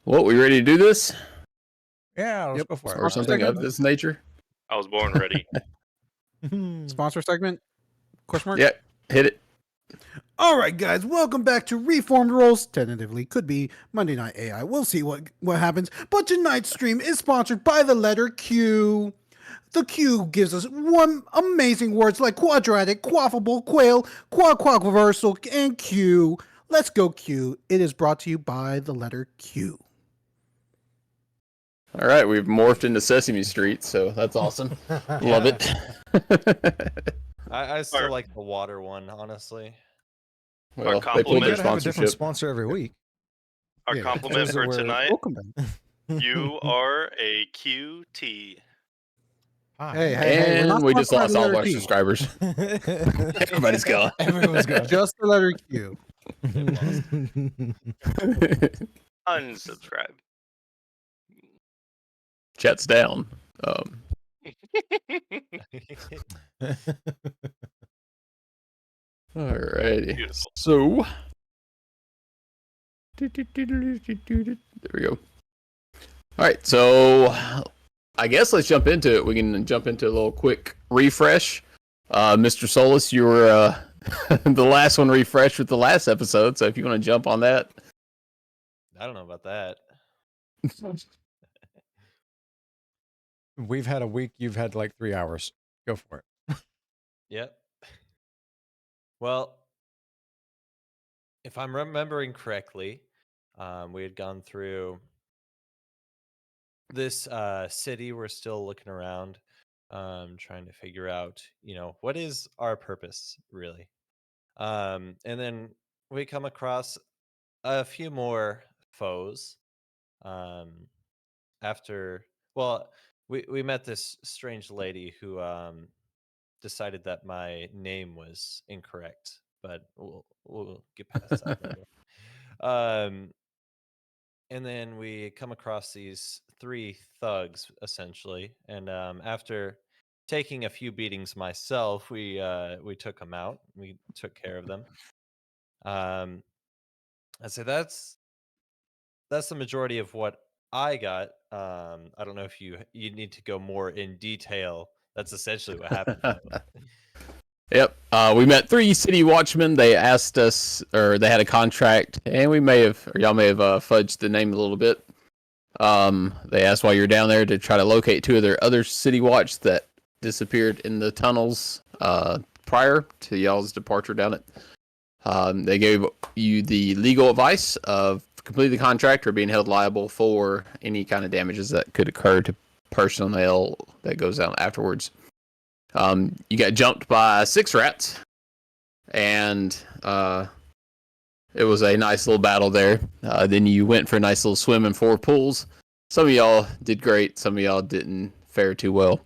Well, we ready to do this? Yeah, let's go for it. Or something of this nature? I was born ready. Sponsor segment? Question mark? Yeah, hit it. All right, guys, welcome back to Reformed Rolls. Tentatively, could be Monday Night AI. We'll see what happens. But tonight's stream is sponsored by the letter Q. The Q gives us one amazing words like quadratic, quaffable, quail, quaquaversal, and Q. Let's go Q. It is brought to you by the letter Q. All right, we've morphed into Sesame Street, so that's awesome. Love it. I still like the water one, honestly. Well, Our they pulled We their gotta have a different sponsorship. sponsor every week. Our Yeah, compliment those for are where- tonight, Welcome back. you are a QT. Hi. Hey, we're not And we just sponsored lost by the all of our letter T. subscribers. Everybody's gone. Everyone's gone. Just the letter Q. Unsubscribe. Chat's down. Alrighty. Beautiful. So, there we go. All right, so I guess let's jump into it. We can jump into a little quick refresh. Mr. Solus, you were the last one refreshed with the last episode, so if you want to jump on that. I don't know about that. We've had a week. You've had like 3 hours. Go for it. Yep. Well, if I'm remembering correctly, we had gone through this city. We're still looking around, trying to figure out, what is our purpose really. And then we come across a few more foes. We met this strange lady who decided that my name was incorrect, but we'll get past that later. And then we come across these 3 thugs essentially, and after taking a few beatings myself, we took them out. We took care of them. I'd say that's the majority of what I got. I don't know if you need to go more in detail. That's essentially what happened. Yep. We met 3 city watchmen. They asked us, or they had a contract, and we may have, or y'all may have fudged the name a little bit. They asked while you're down there to try to locate 2 of their other city watch that disappeared in the tunnels prior to y'all's departure down it. They gave you the legal advice of completing the contract or being held liable for any kind of damages that could occur to personnel that goes out afterwards. You got jumped by 6 rats, and it was a nice little battle there. Then you went for a nice little swim in 4 pools. Some of y'all did great. Some of y'all didn't fare too well.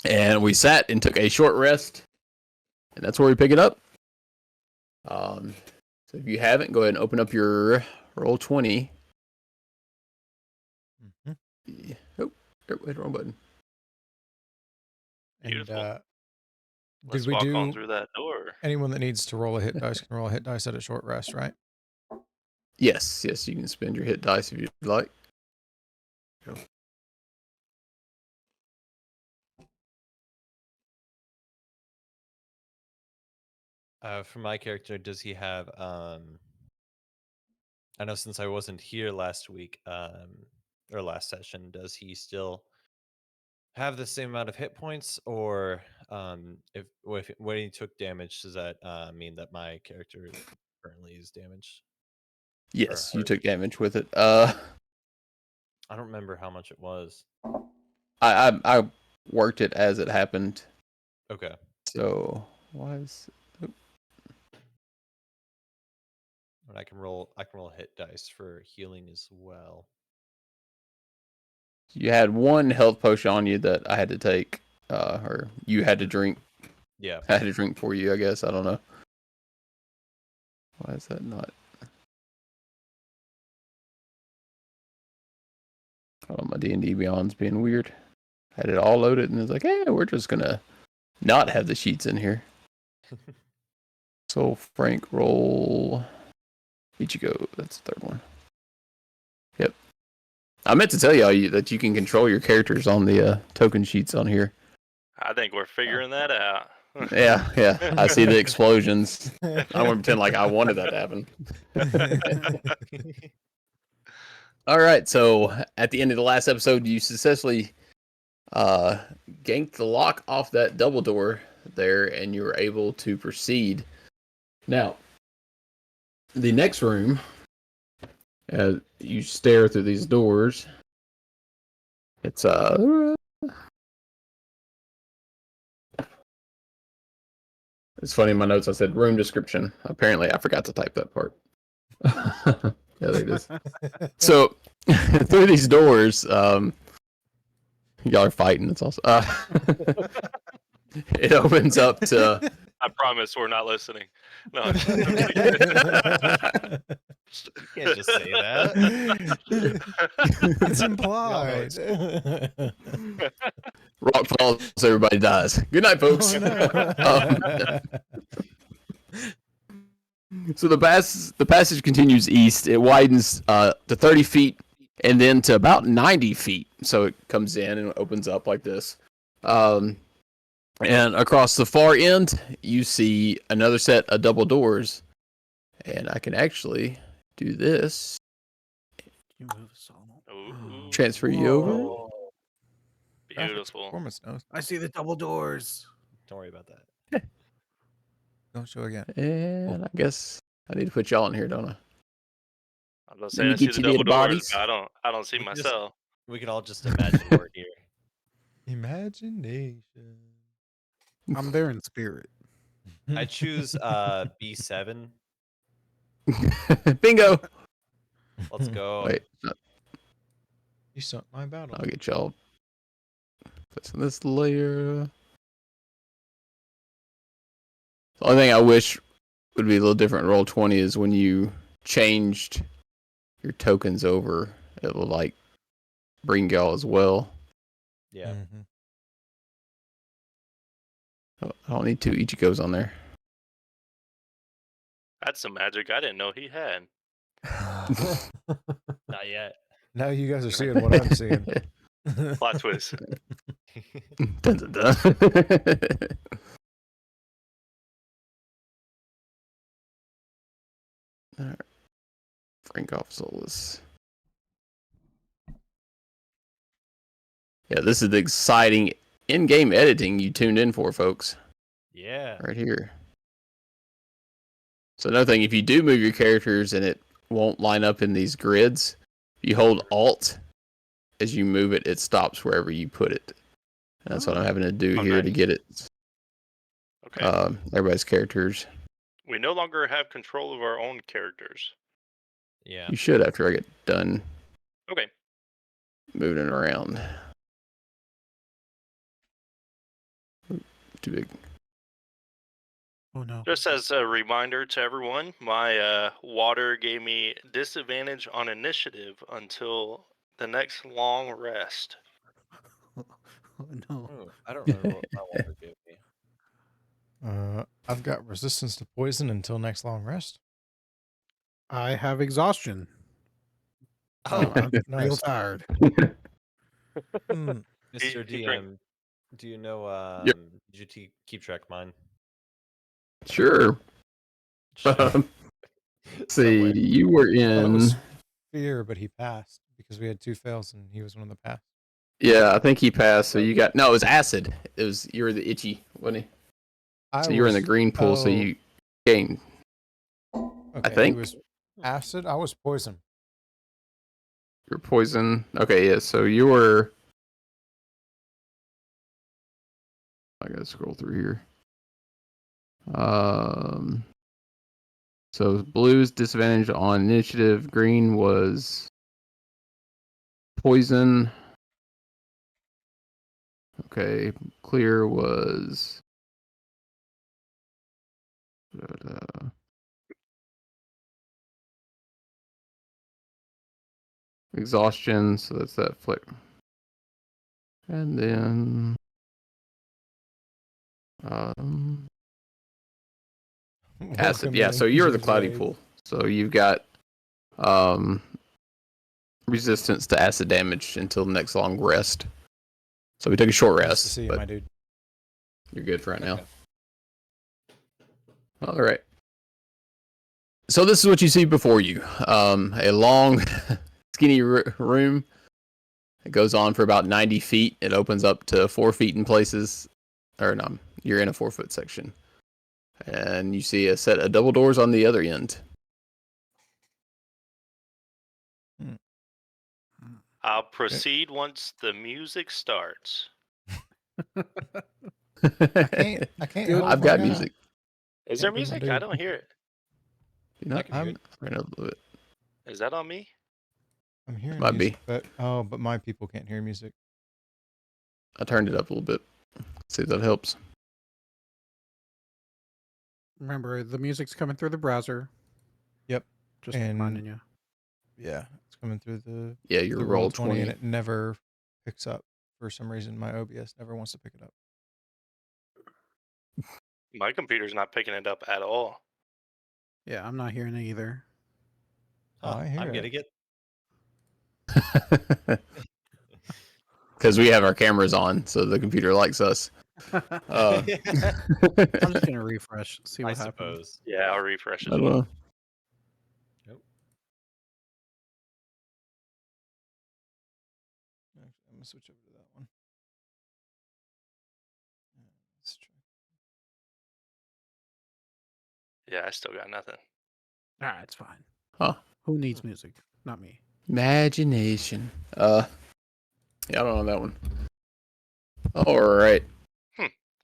And we sat and took a short rest, and that's where we pick it up. So if you haven't, go ahead and open up your roll 20. Mm-hmm. Oh, hit the wrong button. Beautiful. And Let's did we walk do on through that door. anyone that needs to roll a hit dice can roll a hit dice at a short rest, right? Yes, you can spend your hit dice if you'd like. For my character, does he have I know since I wasn't here last week, or last session, does he still have the same amount of hit points, or if when he took damage, does that mean that my character currently is damaged? Yes, you hurt. took damage with it. I don't remember how much it was. I worked it as it happened. Okay. So why is And I can roll hit dice for healing as well. you had 1 health potion on you that I had to take, or you had to drink. Yeah. I had to drink for you, I guess. I don't know. Why is that not? Oh, my D&D Beyond's being weird. Had it all loaded, and it's like, hey, we're just gonna not have the sheets in here. So Frank, roll Ichigo. That's the 3rd one. I meant to tell y'all that you can control your characters on the token sheets on here. I think we're figuring that out. Yeah. I see the explosions. I don't want to pretend like I wanted that to happen. All right, so at the end of the last episode, you successfully ganked the lock off that double door there, and you were able to proceed. Now, the next room, you stare through these doors. It's It's funny in my notes I said room description. Apparently, I forgot to type that part. Yeah, there it is. So through these doors, y'all are fighting. It's also it opens up to. I promise we're not listening. No, You can't just say that. It's implied. Rock falls, everybody dies. Good night, folks. So the passage continues east. It widens to 30 feet and then to about 90 feet. So it comes in and opens up like this. And across the far end, you see another set of double doors. And I can actually do this. You move us all. Ooh, Transfer you over. Whoa. beautiful. Performance notes. I see the double doors. Don't worry about that. Don't show again. And I guess I need to put y'all in here, don't I? I was Let gonna me say I see get the you the double doors. bodies. But I don't see We just- myself. We can all just imagine we're here. Imagination. I'm there in spirit. I choose B7. Bingo. Let's go. Wait, You sunk my battle. I'll get y'all. Place on this layer. The only thing I wish would be a little different in Roll20 is when you changed your tokens over, it will like bring y'all as well. Yeah. Mhm. I don't need two Ichigos on there. That's some magic I didn't know he had. Not yet. Now you guys are seeing what I'm seeing. Plot twist. Dun, dun, dun. All right. Frank off Solus. Yeah, this is the exciting in-game editing you tuned in for, folks. Yeah. Right here. So another thing, if you do move your characters and it won't line up in these grids, if you hold Alt as you move it, it stops wherever you put it. And that's what I'm having to do here to nice. get it. Okay. Everybody's characters. We no longer have control of our own characters. Yeah. You should after I get done Okay. moving it around. Too big. Oh no. Just as a reminder to everyone, my water gave me disadvantage on initiative until the next long rest. Oh no. Oh, I don't remember what my water gave me. I've got resistance to poison until next long rest. I have exhaustion. Oh, I'm real nice. tired. Hmm. Mr. he drank- DM, do you know? Yep. Did you keep track of mine? Sure. See, Somewhere. you were Thought it in. was fear, but he passed because we had 2 fails and he was one of the pass. Yeah, I think he passed. So you got no. It was acid. It was you were the itchy, wasn't he? So you were in the green pool. So you gained. Okay, think. he was acid. I was poison. You're poison. Okay, yeah. So you were. I gotta scroll through here. So blue's disadvantage on initiative. Green was poison. Okay, clear was. Exhaustion, so that's that flip. And then acid. Welcome Yeah, to so you're the Ninja's cloudy Raid. pool. So you've got resistance to acid damage until the next long rest. So we took a short Nice to rest, see you, but my dude. you're good for right now. Okay. All right. So this is what you see before you. A long, skinny room. It goes on for about 90 feet. It opens up to 4 feet in places. Or no, you're in a 4-foot section. And you see a set of double doors on the other end. I'll proceed once the music starts. I can't help I've got right now. music. Is Yeah, there do my music? dude. I don't hear it. You know, I can hear I'm it. right a little bit. Is that on me? I'm hearing Might music, be. but my people can't hear music. I turned it up a little bit. See if that helps. Remember, the music's coming through the browser. Yep. Just And- reminding you. Yeah, it's coming through the Yeah, your through roll Roll20 20. and it never picks up for some reason. My OBS never wants to pick it up. My computer's not picking it up at all. Yeah, I'm not hearing it either. Huh, I hear I'm it. getting it. Because we have our cameras on, so the computer likes us. I'm just gonna refresh, see I what happens. suppose. Yeah, I'll refresh I as don't well. know. Nope. Actually, I'm gonna switch over to that one. Let's try. Yeah, I still got nothing. Ah, it's fine. Huh. Who needs music? Not me. Imagination. Yeah, I don't know that one. All right.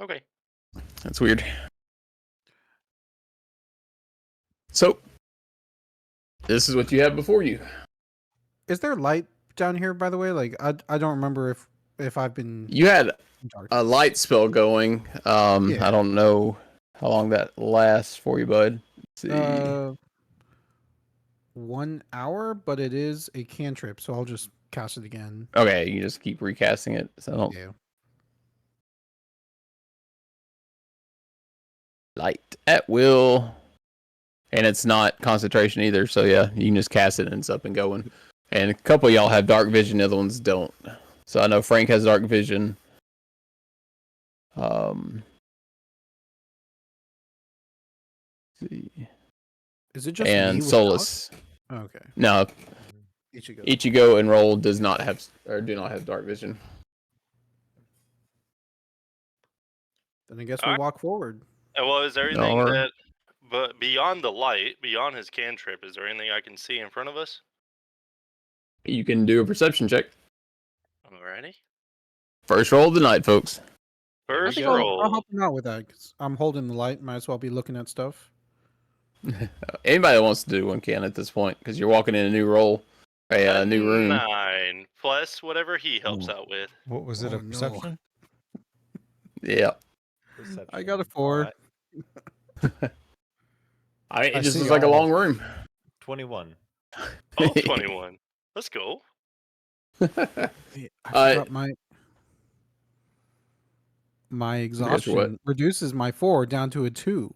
Okay. That's weird. So, this is what you have before you. Is there light down here, by the way? Like, I don't remember if I've been You had dark. a light spell going. Yeah. I don't know how long that lasts for you, bud. Let's see. 1 hour, but it is a cantrip, so I'll just cast it again. Okay, you just keep recasting it. So I don't Yeah. light at will. And it's not concentration either, so yeah, you can just cast it and it's up and going. And a couple of y'all have dark vision, the other ones don't. So I know Frank has dark vision. Let's see. Is it just me And without? Solus. Oh, okay. No, Ichigo. Ichigo and Roll does not have or do not have dark vision. Then I guess we Alright. walk forward. Well, is there anything Or- that, but beyond the light, beyond his cantrip, is there anything I can see in front of us? You can do a perception check. Alrighty. First roll of the night, folks. I First think roll. I'll help him out with that because I'm holding the light. Might as well be looking at stuff. Anybody that wants to do one can at this point, because you're walking in a new role, a new room. 9 plus whatever he helps out with. What was it? Oh, A no. perception? Yeah. I got a Perception. 4. I mean, it I just see looks like a all long of room. 21. Oh, 21. Let's go. I forgot my exhaustion what? reduces my 4 down to a 2.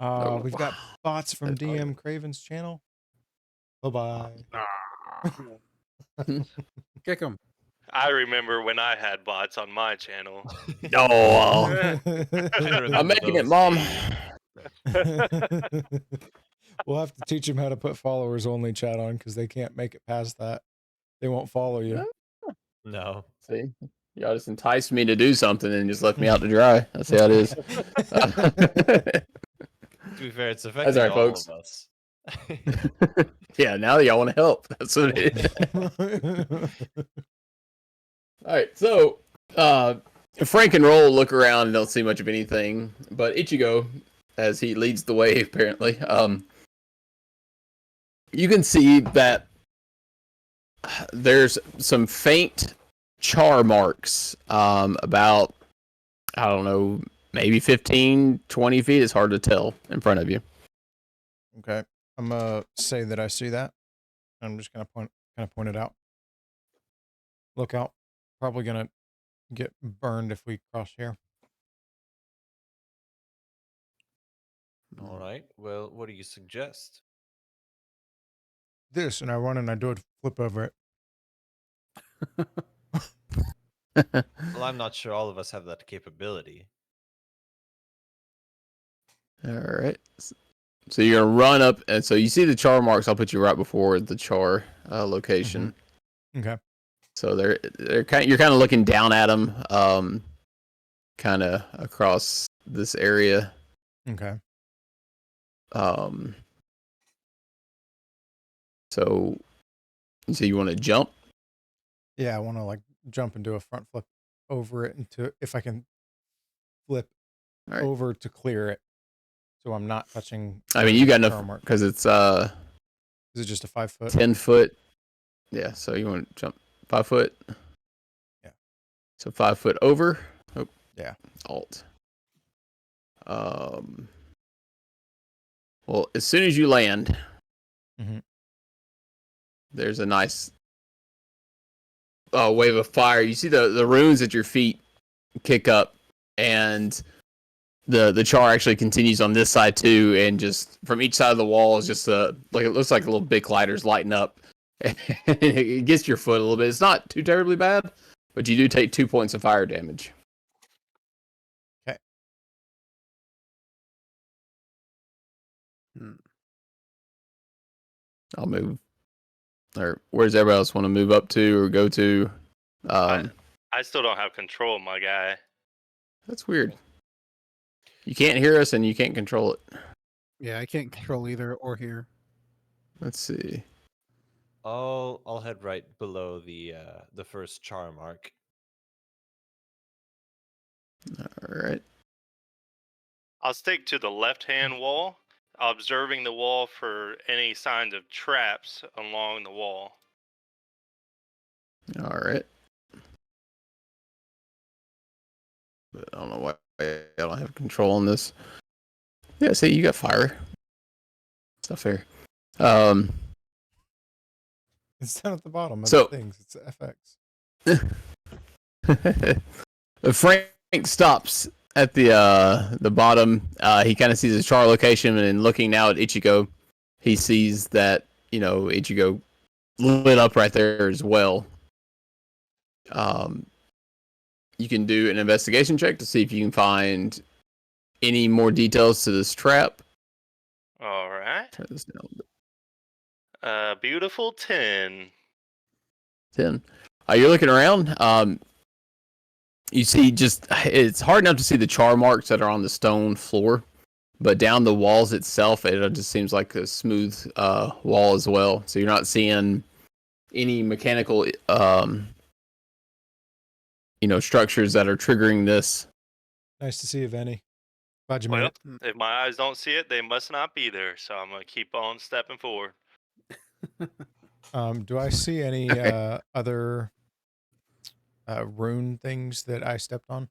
Oh. We've got bots from That's awesome. DM Craven's channel. Bye bye. Kick him. I remember when I had bots on my channel. Oh, I'm remember making it, those Mom. We'll have to teach them how to put followers only chat on because they can't make it past that. They won't follow you. No. See, y'all just enticed me to do something and just left me out to dry. That's how it is. To be fair, it's affecting all right, all folks. of us. Yeah, now y'all want to help. That's what it is. All right, so Frank and Roll look around and don't see much of anything, but Ichigo, as he leads the way, apparently, you can see that there's some faint char marks about, I don't know, maybe 15, 20 feet. It's hard to tell in front of you. Okay. I'm gonna say that I see that. I'm just gonna point it out. Look out. Probably gonna get burned if we cross here. All right. Well, what do you suggest? this, and I run and I do a flip over it. Well, I'm not sure all of us have that capability. All right. So you're gonna run up, and so you see the char marks. I'll put you right before the char location. Okay. So they're you're kind of looking down at them, kind of across this area. Okay. So you want to jump? Yeah, I want to like jump and do a front flip over it into if I can flip All right. over to clear it, so I'm not touching. I mean, you got enough char mark. because it's Is it just a 5 foot? 10 foot. Yeah. So you want to jump 5 foot? Yeah. So 5 foot over. Oh. Yeah. Alt. Well, as soon as you land, there's a nice wave of fire. You see the runes at your feet kick up, and the char actually continues on this side too, and just from each side of the wall is just like it looks like little big lighters lighting up. It gets your foot a little bit. It's not too terribly bad, but you do take 2 points of fire damage. Okay. I'll move. Or where's everybody else want to move up to or go to? I still don't have control of my guy. That's weird. You can't hear us and you can't control it. Yeah, I can't control either or here. Let's see. I'll head right below the first char mark. All right. I'll stick to the left-hand wall, observing the wall for any signs of traps along the wall. All right. But I don't know why I don't have control on this. Yeah, see, you got fire. It's not fair. It's down at the bottom of So- the things. It's FX. Frank stops at the bottom. He kind of sees the char location, and looking now at Ichigo, he sees that Ichigo lit up right there as well. You can do an investigation check to see if you can find any more details to this trap. All right. Turn this down a bit. Beautiful 10. 10. You're looking around. You see it's hard enough to see the char marks that are on the stone floor, but down the walls itself, it just seems like a smooth wall as well. So you're not seeing any mechanical structures that are triggering this. Nice to see you, Venny. Glad you made Well, it. if my eyes don't see it, they must not be there. So I'm going to keep on stepping forward. Do I see any other rune things that I stepped on?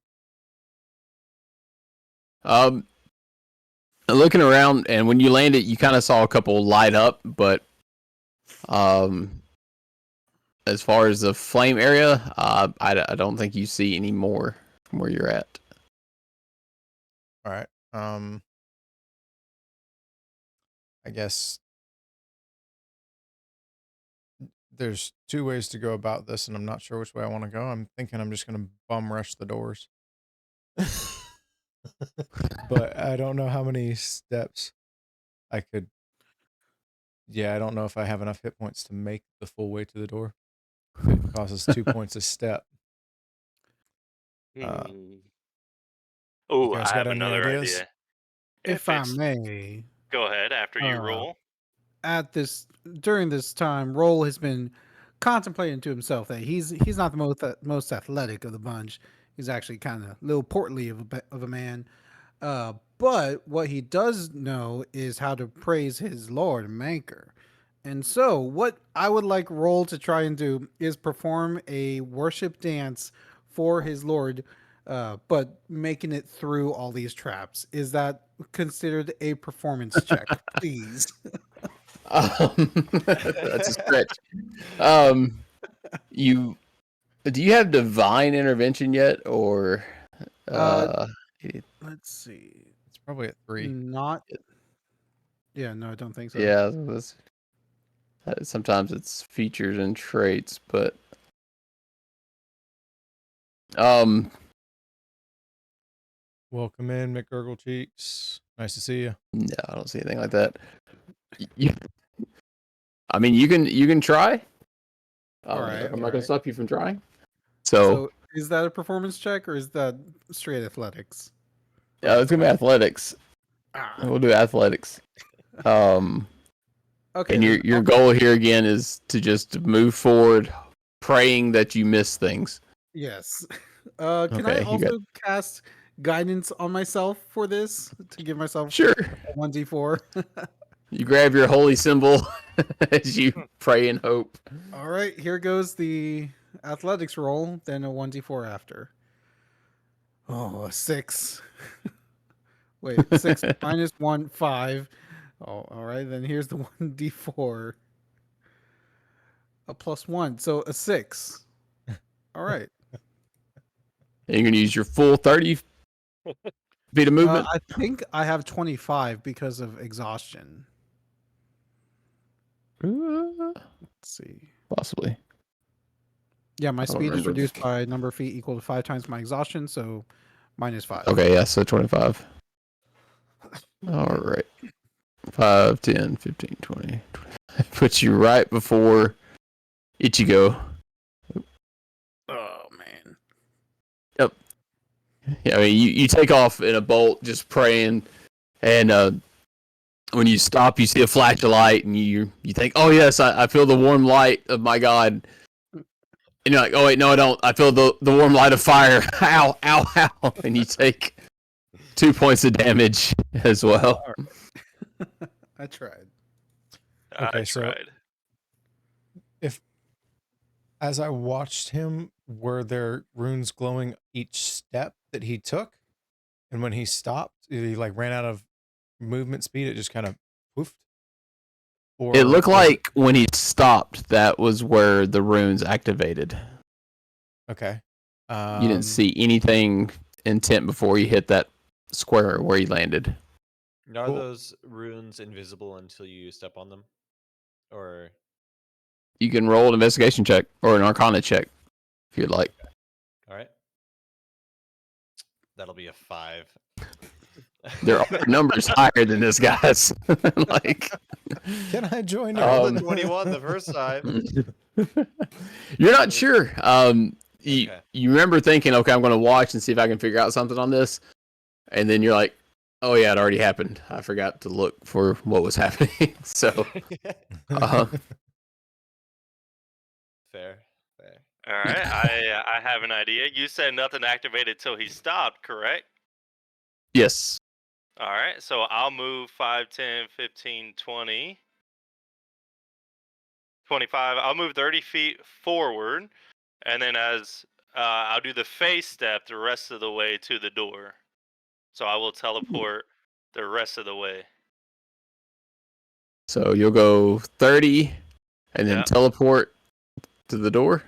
Looking around, and when you landed, you kind of saw a couple light up, but as far as the flame area, I don't think you see any more from where you're at. All right. I guess there's 2 ways to go about this, and I'm not sure which way I want to go. I'm thinking I'm just going to bum rush the doors. But I don't know how many steps I could. Yeah, I don't know if I have enough hit points to make the full way to the door. It costs 2 points a step. Oh, guys I got have any another ideas? idea. If I may, Go ahead after you roll. during this time, Roll has been contemplating to himself that he's not the most athletic of the bunch. He's actually kind of a little portly of a man. But what he does know is how to praise his lord Manker. And so, what I would like Roll to try and do is perform a worship dance for his lord, but making it through all these traps. Is that considered a performance check, please? That's a stretch. Do you have divine intervention yet, or Let's see. It's probably at 3. Not. Yeah, no, I don't think so. yeah, that's Sometimes it's features and traits, but um, Welcome in, McGurgle Cheeks. Nice to see you. no, I don't see anything like that. You, I mean, you can try. Alright, I'm not gonna alright. stop you from trying. So, So is that a performance check or is that straight athletics? it's gonna be athletics. Ah, We'll do athletics. Um, okay. and your Then your goal here again is to just move forward, praying that you miss things. yes. Can I Okay, you got also cast guidance on myself for this to give myself sure. a 1d4? You grab your holy symbol as you pray and hope. All right, here goes the athletics roll, then a 1d4 after. Oh, a 6. Wait, 6 minus 1, 5. Oh, all right, then here's the 1d4. A +1, so a 6. All right. And you're gonna use your full 30 feet of movement. I think I have 25 because of exhaustion. Let's see. Possibly. Yeah, my I don't speed is remember. reduced by number of feet equal to 5 times my exhaustion, so -5. Okay, yeah, so 25. All right. 5, 10, 15, 20. Puts you right before Ichigo. Oh man. Yeah, I mean, you take off in a bolt just praying, and when you stop, you see a flash of light, and you think, oh, yes, I feel the warm light of my God. And you're like, oh, wait, no, I don't. I feel the warm light of fire. Ow, ow, ow. And you take 2 points of damage as well. I tried. Okay, I so- tried. As I watched him, were there runes glowing each step that he took? And when he stopped, he like ran out of movement speed, it just kind of poofed? Or It looked was like when he stopped, that was where the runes activated. okay. You didn't see anything intent before you hit that square where you landed. Are Cool. those runes invisible until you step on them? Or You can roll an investigation check or an arcana check if you'd like. all right. That'll be a 5. There are numbers higher than this, guys. Like, Can I join I rolled in? a 21 the first time. you're not sure. You Okay. you remember thinking, okay, I'm going to watch and see if I can figure out something on this, and then you're like, oh yeah, it already happened. I forgot to look for what was happening. So, uh, Fair, fair. All right, I have an idea. You said nothing activated till he stopped, correct? yes, All right, so I'll move 5, 10, 15, 20, 25. I'll move 30 feet forward, and then as I'll do the face step the rest of the way to the door. So I will teleport the rest of the way. so you'll go 30, and then Yeah. teleport to the door.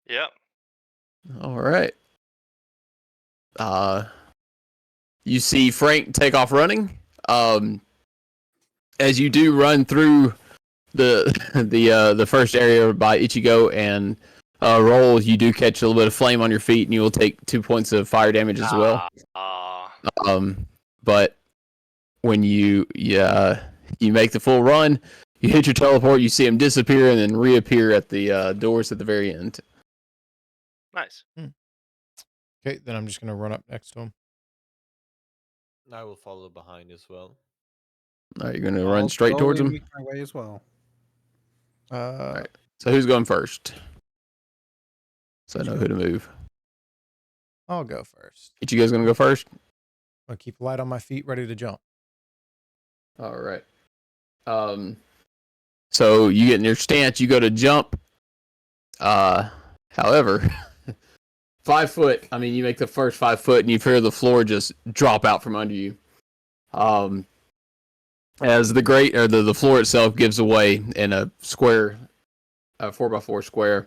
Yep. All right. You see Frank take off running. As you do run through the first area by Ichigo and roll, you do catch a little bit of flame on your feet, and you will take 2 points of fire damage as well. But when you make the full run, you hit your teleport, you see him disappear and then reappear at the doors at the very end. Nice. Okay, then I'm just gonna run up next to him. I will follow behind as well. All right, you're gonna run straight towards him. Make my way as well. Right. So who's going first? So I know who to move. I'll go first. Ichigo's gonna go first. I'll keep light on my feet, ready to jump. All right. So you get in your stance, you go to jump. However, 5 foot. I mean, you make the first 5 foot, and you feel the floor just drop out from under you. As the floor itself gives away in a square, a 4x4 square,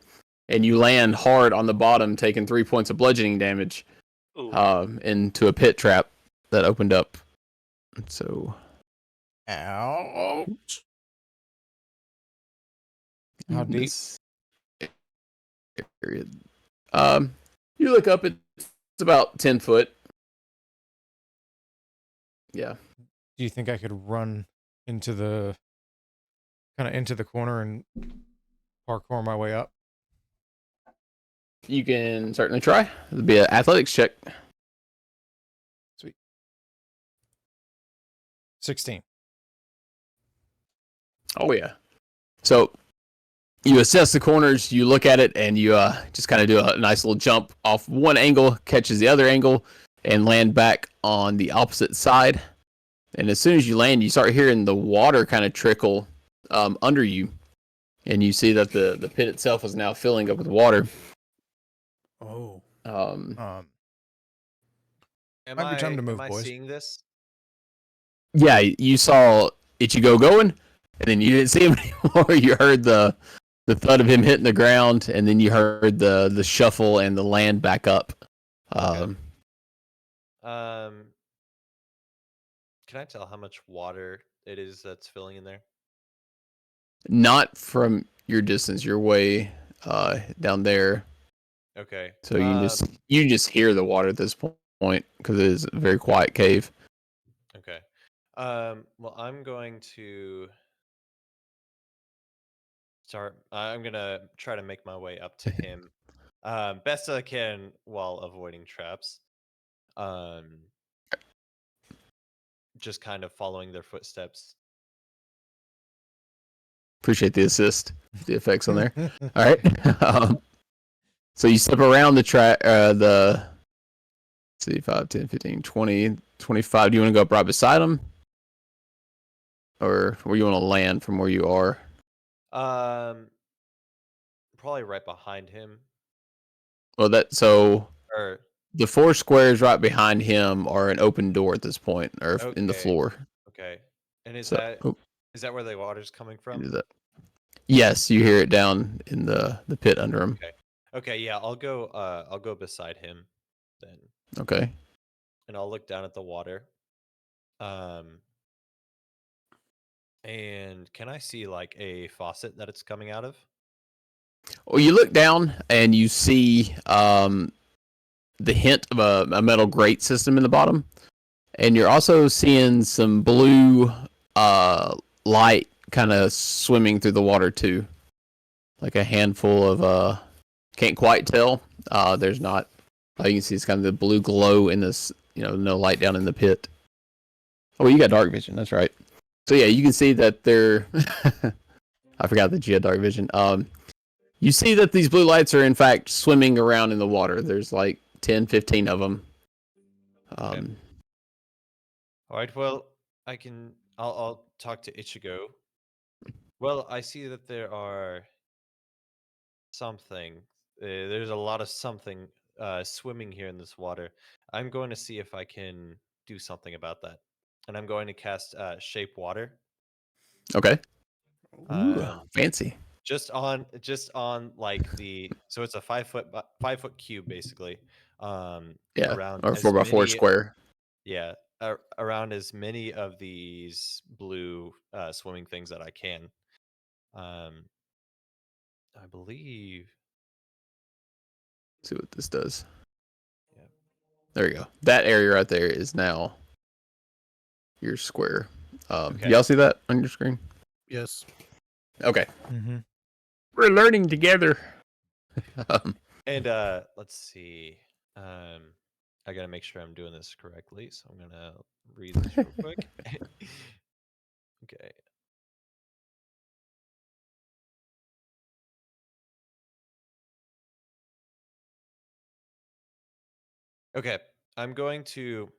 and you land hard on the bottom, taking 3 points of bludgeoning damage. Ooh. Into a pit trap that opened up. So, Ouch. How in deep? this area. You look up, it's about 10 foot. Yeah. Do you think I could run into the corner and parkour my way up? You can certainly try. It'll be an athletics check. Sweet. 16. Oh yeah. So you assess the corners, you look at it, and you just kind of do a nice little jump off one angle, catches the other angle, and land back on the opposite side. And as soon as you land, you start hearing the water kind of trickle under you, and you see that the pit itself is now filling up with water. Oh. Am Might be time to move, am I boys. seeing this? Yeah, you saw Ichigo going, and then you didn't see him anymore. You heard the thud of him hitting the ground, and then you heard the shuffle and the land back up. Okay. Can I tell how much water it is that's filling in there? Not from your distance, you're way down there, Okay. so you can just hear the water at this point because it is a very quiet cave. Okay. Well, I'm going to start. I'm gonna try to make my way up to him, best I can while avoiding traps. Um, just kind of following their footsteps. Appreciate the assist, the effects on there. All right. So you step around the track, let's see, 5, 10, 15, 20, 25. Do you want to go up right beside him? Or where you want to land from where you are? Probably right behind him. Well, so Or the 4 squares right behind him are an open door at this point, or in the okay, floor. okay. And is So, that where the water's coming do from? that. Yes, you hear it down in the pit under him. Okay. Okay, yeah, I'll go beside him then. Okay. And I'll look down at the water. And can I see like a faucet that it's coming out of? Well, you look down and you see the hint of a metal grate system in the bottom, and you're also seeing some blue light kind of swimming through the water too, like a handful of can't quite tell. There's not. All you can see is kind of the blue glow in this. No light down in the pit. Oh, you got dark vision. That's right. So yeah, you can see that they're. I forgot that you had dark vision. You see that these blue lights are in fact swimming around in the water. There's like 10, 15 of them. Okay. All right. Well, I'll talk to Ichigo. Well, I see that there are something. There's a lot of something swimming here in this water. I'm going to see if I can do something about that, and I'm going to cast Shape Water. Okay. Ooh, Um, fancy. just on like so it's a 5 foot cube basically. Yeah, Around or as 4x4 many square. Yeah, around as many of these blue swimming things that I can. Um, I believe. Let's see what this does. Yeah. There you go. That area right there is now your square. Okay. Y'all see that on your screen? Yes. Okay. Mm-hmm. We're learning together. And let's see. I gotta make sure I'm doing this correctly, so I'm gonna read this real quick. Okay. Okay. I'm going to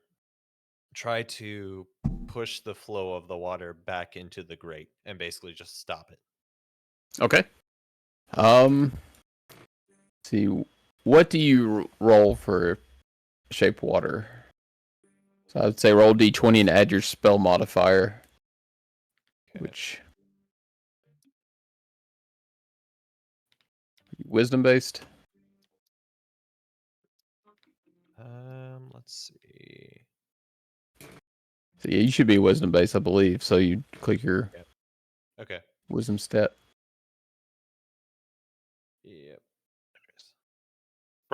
try to push the flow of the water back into the grate and basically just stop it. Okay. See, what do you roll for shape water? So I would say roll d20 and add your spell modifier, Okay. which wisdom based. Let's see. So yeah, you should be wisdom based, I believe. So you click your Okay. wisdom stat.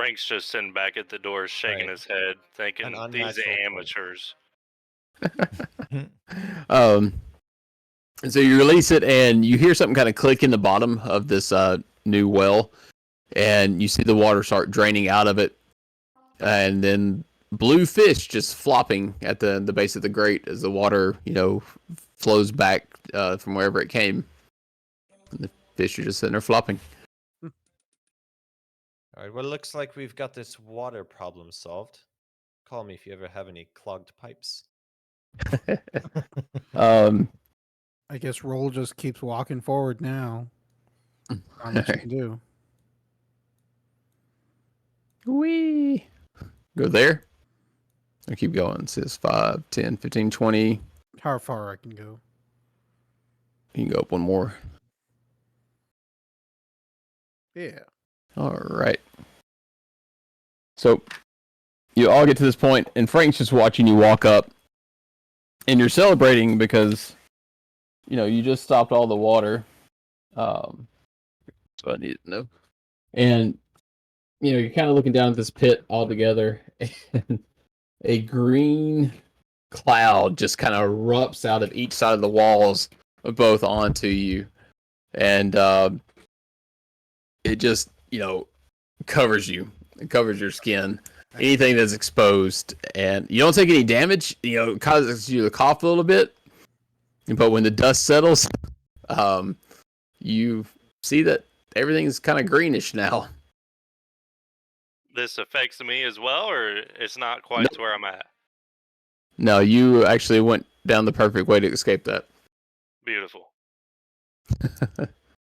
Frank's just sitting back at the door, shaking Right. his head, thinking An these unnatural 20. amateurs. Um, and so you release it, and you hear something kind of click in the bottom of this new well, and you see the water start draining out of it, and then blue fish just flopping at the base of the grate as the water, flows back from wherever it came. And the fish are just sitting there flopping. All right. Well, it looks like we've got this water problem solved. Call me if you ever have any clogged pipes. Um, I guess Roll just keeps walking forward now. Not much you can do. we go there. I keep going. It says 5, 10, 15, 20. How far I can go. You can go up one more. Yeah. All right. So you all get to this point, and Frank's just watching you walk up, and you're celebrating because, you just stopped all the water. So I need to know. And, you're kind of looking down at this pit all together, and a green cloud just kind of erupts out of each side of the walls, both onto you. And it just, covers you. It covers your skin. Anything that's exposed, and you don't take any damage. It causes you to cough a little bit, but when the dust settles, you see that everything's kind of greenish now. This affects me as well, or it's not quite to where I'm at? No, you actually went down the perfect way to escape that. Beautiful.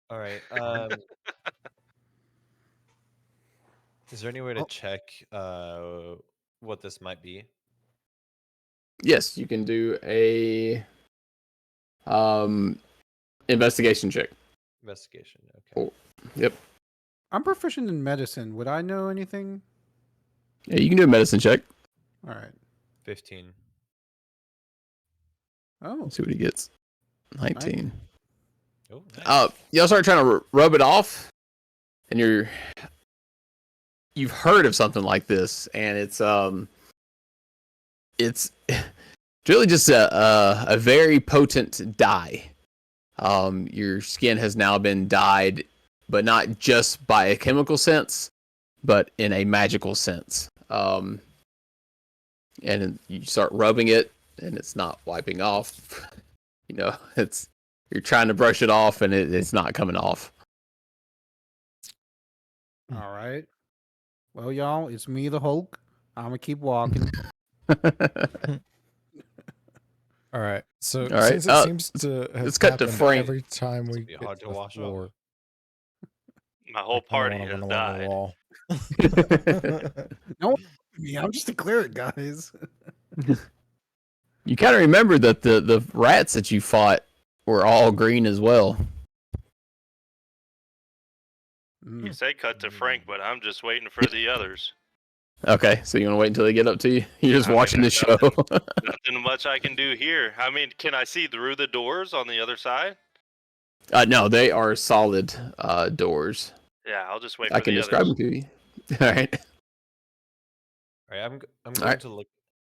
All right. Is there any way to check what this might be? Yes, you can do a investigation check. Investigation. Okay. Cool. Yep. I'm proficient in medicine. Would I know anything? Yeah, you can do a medicine check. All right. 15. Oh. Let's see what he gets. 19. Oh, nice. Y'all start trying to rub it off, and you've heard of something like this, and it's really just a very potent dye. Your skin has now been dyed, but not just by a chemical sense, but in a magical sense. And you start rubbing it, and it's not wiping off. You're trying to brush it off, and it's not coming off. All right. Well, y'all, it's me, the Hulk. I'm gonna keep walking. All right. So All right, since it seems to have let's cut to happened Frank. every time we be get hard to to the wash off. floor, My I whole kinda party wanna has run along the died. wall. No, I'm just a cleric, guys. You kind of remember that the rats that you fought were all green as well. You say cut to Frank, but I'm just waiting for the others. Okay, so you want to wait until they get up to you? You're just I mean, watching the there's show. Nothing much I can do here. I mean, can I see through the doors on the other side? No, they are solid doors. Yeah, I'll just wait I for can the describe others. them to you. All right. All right. I'm All going right. to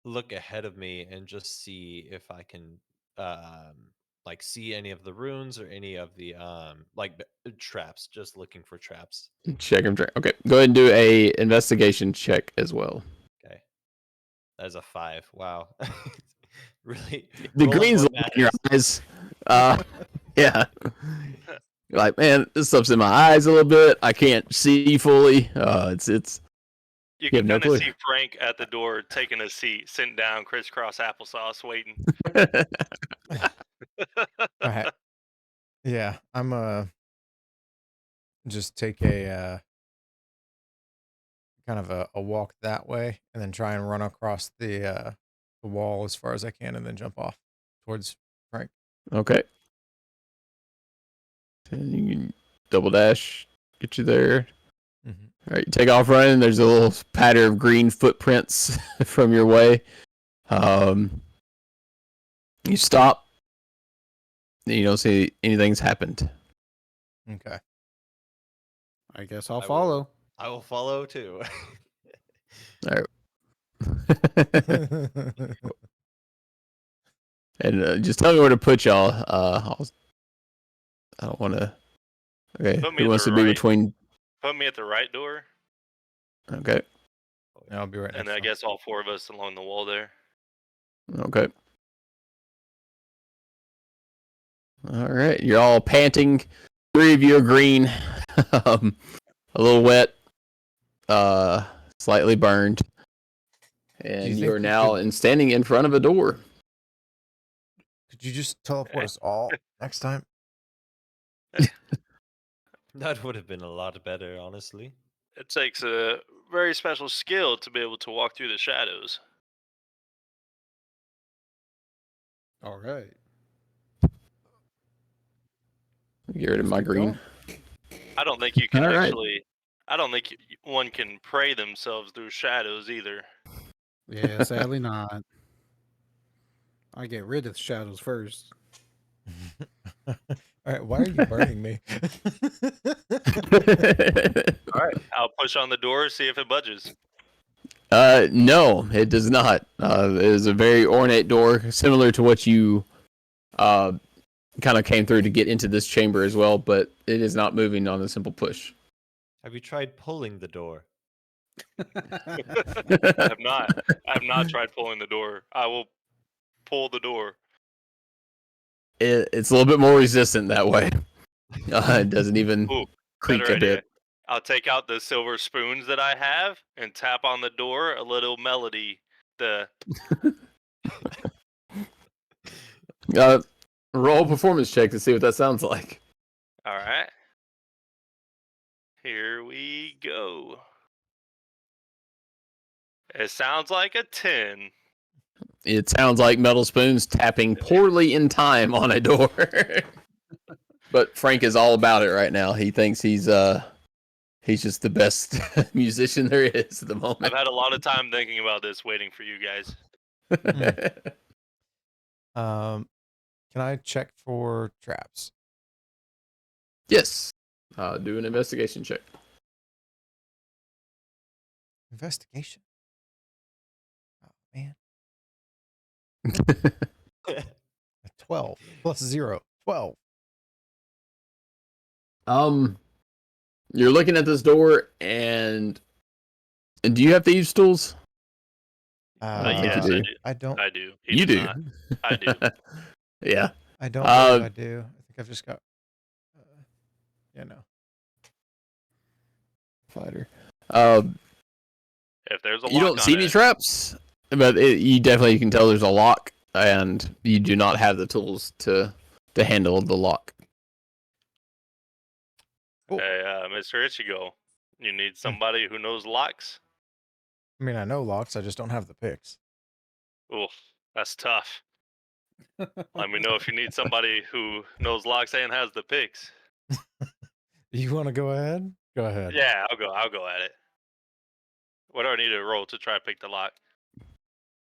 look ahead of me and just see if I can see any of the runes or any of the traps. Just looking for traps. Check them. Okay, go ahead and do a investigation check as well. Okay. That is a 5. Wow. Really. The rolling green's what light in your matters. eyes. Yeah. You're like, man, this stuff's in my eyes a little bit. I can't see fully. It's You You have can no kind of clue. see Frank at the door taking a seat, sitting down, crisscross applesauce, waiting. All right. Yeah, I'm just take a kind of a walk that way, and then try and run across the wall as far as I can, and then jump off towards Frank. Okay. And you can double dash, get you there. Mm-hmm. All right, you take off running. There's a little pattern of green footprints from your way. You stop. You don't see anything's happened. Okay. I guess I'll I follow. I will follow too. All right. And just tell me where to put y'all. I don't want to. Okay, Put me who at wants the to be right. between? Put me at the right door, Okay, Yeah, I'll be right next and to I him. guess all 4 of us along the wall there. okay. All right, you're all panting. 3 of you are green, a little wet, slightly burned, and think you are we now could- standing in front of a door. Could you just teleport us all next time? That would have been a lot better, honestly. It takes a very special skill to be able to walk through the shadows. All right. Get rid of Let's my keep green. going. I don't think you can All right. actually. I don't think one can pray themselves through shadows either. Yeah, sadly not. I get rid of the shadows first. All right, why are you burning me? All right, I'll push on the door, see if it budges. No, it does not. It is a very ornate door, similar to what you kind of came through to get into this chamber as well, but it is not moving on a simple push. Have you tried pulling the door? I have not. I have not tried pulling the door. I will pull the door. It's a little bit more resistant that way. It doesn't even Ooh, creak better a idea. bit. I'll take out the silver spoons that I have and tap on the door. A little melody. Roll a performance check to see what that sounds like. All right. Here we go. It sounds like a 10. It sounds like metal spoons tapping poorly in time on a door. But Frank is all about it right now. He thinks he's just the best musician there is at the I've moment. had a lot of time thinking about this, waiting for you guys. Can I check for traps? Yes. Do an investigation check. Investigation. Oh man. A 12 plus 0. 12. You're looking at this door, and do you have thieves' tools? I think Yes, you do. I don't. I do. He You does do. not. I do. Yeah. I don't believe I do. I think I've just got. Yeah, no. Fighter. If there's a You lock don't on see any it, traps, but you definitely can tell there's a lock, and you do not have the tools to handle the lock. Oh. hey, Mr. Ichigo, you need somebody who knows locks? I mean, I know locks. I just don't have the picks. Oof, that's tough. Let me know if you need somebody who knows locks and has the picks. You want to go ahead? Go ahead. Yeah, I'll go at it. What do I need to roll to try to pick the lock?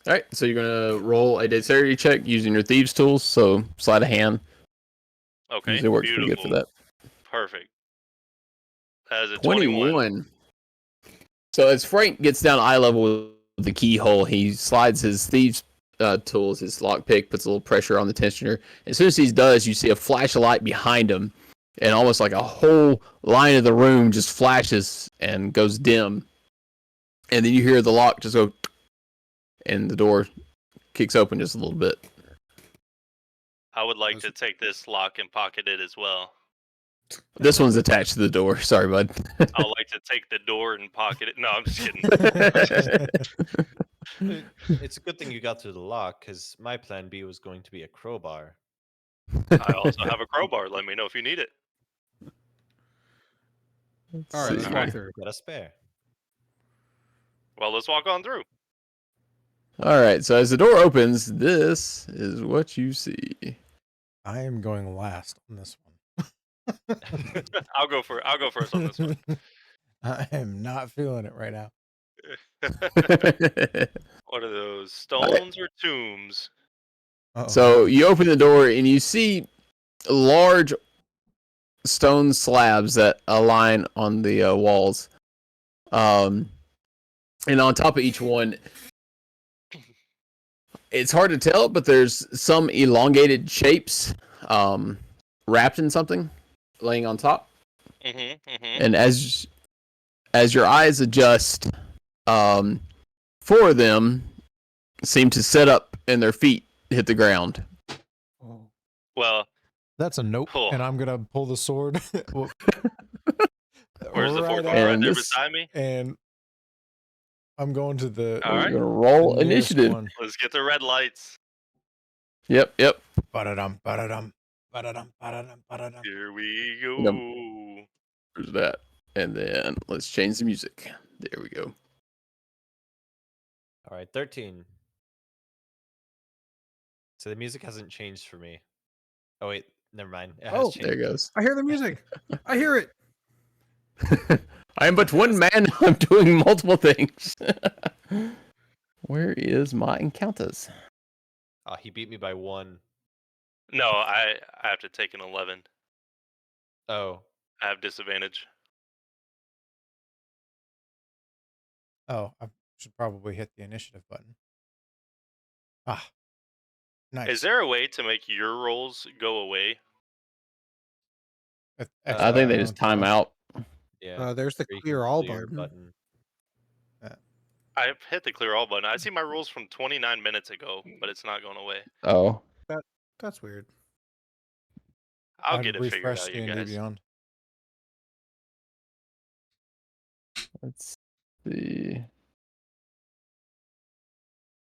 All right, so you're gonna roll a dexterity check using your thieves' tools. So sleight of hand. Okay, Usually works beautiful. pretty good for that. Perfect. That is a 21. So as Frank gets down eye level with the keyhole, he slides his thieves' tools, his lockpick, puts a little pressure on the tensioner. As soon as he does, you see a flash of light behind him, and almost like a whole line of the room just flashes and goes dim. And then you hear the lock just go, and the door kicks open just a little bit. I would like to take this lock and pocket it as well. This one's attached to the door. Sorry, bud. I'd like to take the door and pocket it. No, I'm just kidding. It's a good thing you got through the lock, because my plan B was going to be a crowbar. I also have a crowbar. Let me know if you need it. All right, let's see. walk through. Got a spare. Well, let's walk on through. All right, so as the door opens, this is what you see. I am going last on this one. I'll go first on this one. I am not feeling it right now. What are those? Stones or tombs? Uh-oh. So you open the door and you see large stone slabs that align on the walls. And on top of each one, it's hard to tell, but there's some elongated shapes wrapped in something laying on top. And as your eyes adjust, four of them seem to sit up and their feet hit the ground. Well, That's a nope. Cool. And I'm gonna pull the sword. where's the fourth one? out, Right And there this- beside me. and I'm going to the. All right. We're gonna roll the nearest initiative. one. Let's get the red lights. Yep. Ba-da-dum, ba-da-dum, ba-da-dum, ba-da-dum, ba-da-dum. Here we go. There's that. And then let's change the music. There we go. All right, 13. So the music hasn't changed for me. Oh wait, never mind. It has Oh, changed. There goes. I hear the music. I hear it. I am but one man. I'm doing multiple things. Where is my encounters? Oh, he beat me by 1. No, I have to take an 11. Oh, I have disadvantage. Oh, I should probably hit the initiative button. Ah, nice. Is there a way to make your rolls go away? I think they just time out. yeah. There's the or you can clear all clear button. I've hit the clear all button. I see my rules from 29 minutes ago, but it's not going away. Oh, That's weird. I'll I've get it figured refreshed out, you D&D guys. Beyond. let's see.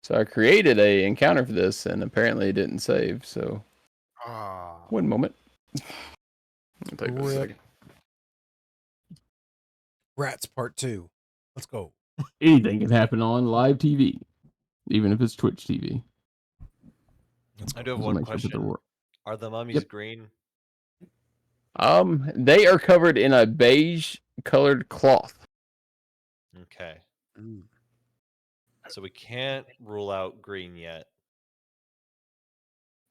So I created a encounter for this, and apparently it didn't save. So Ah. one moment. I'll take this a Rip. second. Rats Part 2. Let's go. Anything can happen on live TV, even if it's Twitch TV. I do have Just one make sure I put the question. wor- Are the mummies Yep. green? They are covered in a beige colored cloth. Okay. Mm. So we can't rule out green yet.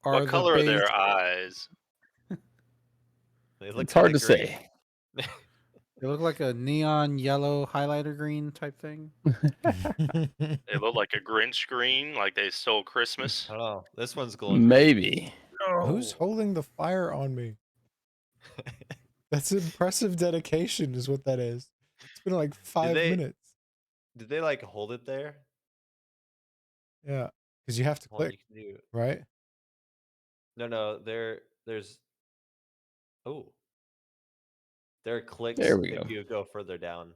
Are What the color are beige- their eyes? They look It's hard kinda to green. say. They look like a neon yellow highlighter green type thing. They look like a Grinch green, like they stole Christmas. I don't know. This one's glowing green. Maybe. Who's holding the fire on me? That's impressive dedication, is what that is. It's been like 5 they- minutes. Did they like hold it there? Yeah, because you have to Hold on, click, you can do. right? No. There's. Oh. There are clicks There we if go. you go further down.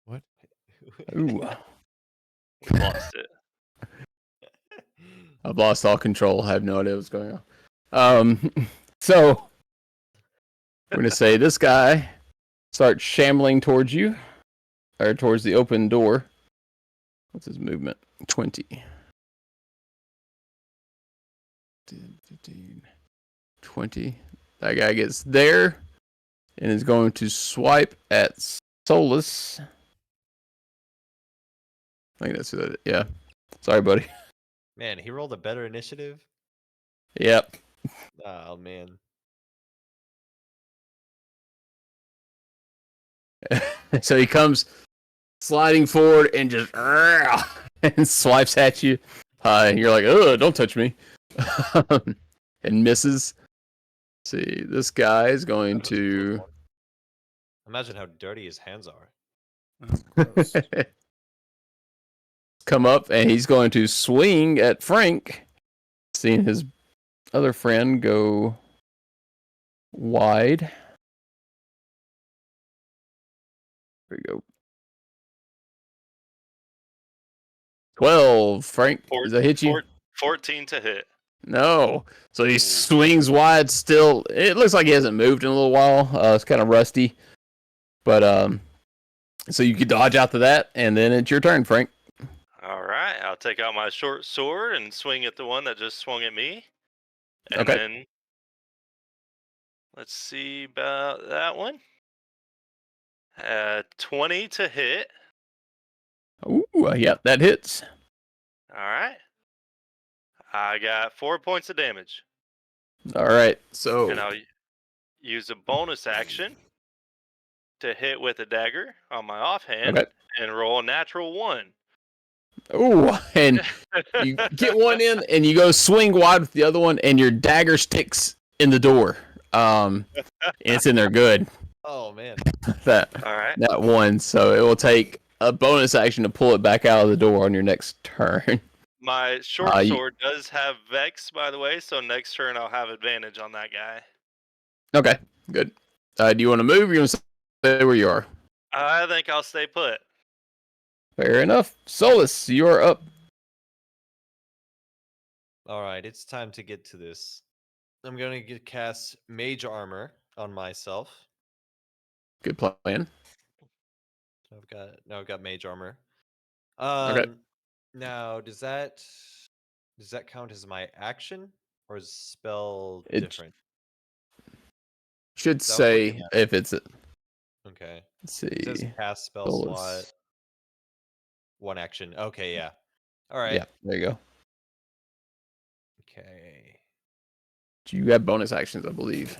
What? Ooh, Lost it. I've lost all control. I have no idea what's going on. So we're gonna say this guy starts shambling towards you, or towards the open door. What's his movement? 20. 10, 15, 20. That guy gets there and is going to swipe at Solus. I think that's who that is. Yeah. Sorry, buddy. Man, he rolled a better initiative. Yep. Oh man. So he comes sliding forward and just and swipes at you. And you're like, "Oh, don't touch me," and misses. See, this guy is going That was a close to one. Imagine how dirty his hands are. Gross. come up, and he's going to swing at Frank, seeing his other friend go wide. There we go. 12, Frank. Does that hit you? 14 to hit. No. So he swings wide still. It looks like he hasn't moved in a little while. It's kind of rusty. But so you could dodge out to that, and then it's your turn, Frank. All right, I'll take out my short sword and swing at the one that just swung at me. And Okay. then let's see about that one. 20 to hit. Ooh, yeah, that hits. All right. I got 4 points of damage. All right. So And I'll use a bonus action to hit with a dagger on my offhand Okay. and roll a natural 1. Ooh, and you get one in, and you go swing wide with the other one, and your dagger sticks in the door. And it's in there good. Oh man. that All right. that one, so it will take a bonus action to pull it back out of the door on your next turn. My short you- sword does have Vex, by the way, so next turn I'll have advantage on that guy. Okay, good. Do you want to move, or you want to stay where you are? I think I'll stay put. Fair enough. Solus, you are up. All right, it's time to get to this. I'm gonna cast Mage Armor on myself. Good plan. I've got Mage Armor. Okay. Now does that count as my action, or is spell It different? should 'Cause I was looking say at if it's. Okay. Let's It says see. cast spell Solus. slot, 1 action. Okay, yeah. All right. Yeah, there you go. Okay. You have bonus actions, I believe.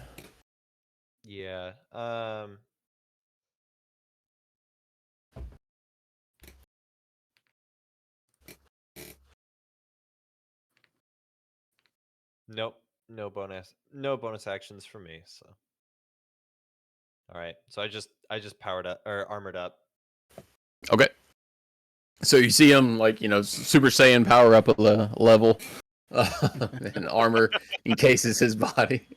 Yeah. Nope. No bonus actions for me, so. All right. So I just powered up or armored up. Okay. So you see him, like, Super Saiyan power up a level, and armor encases his body.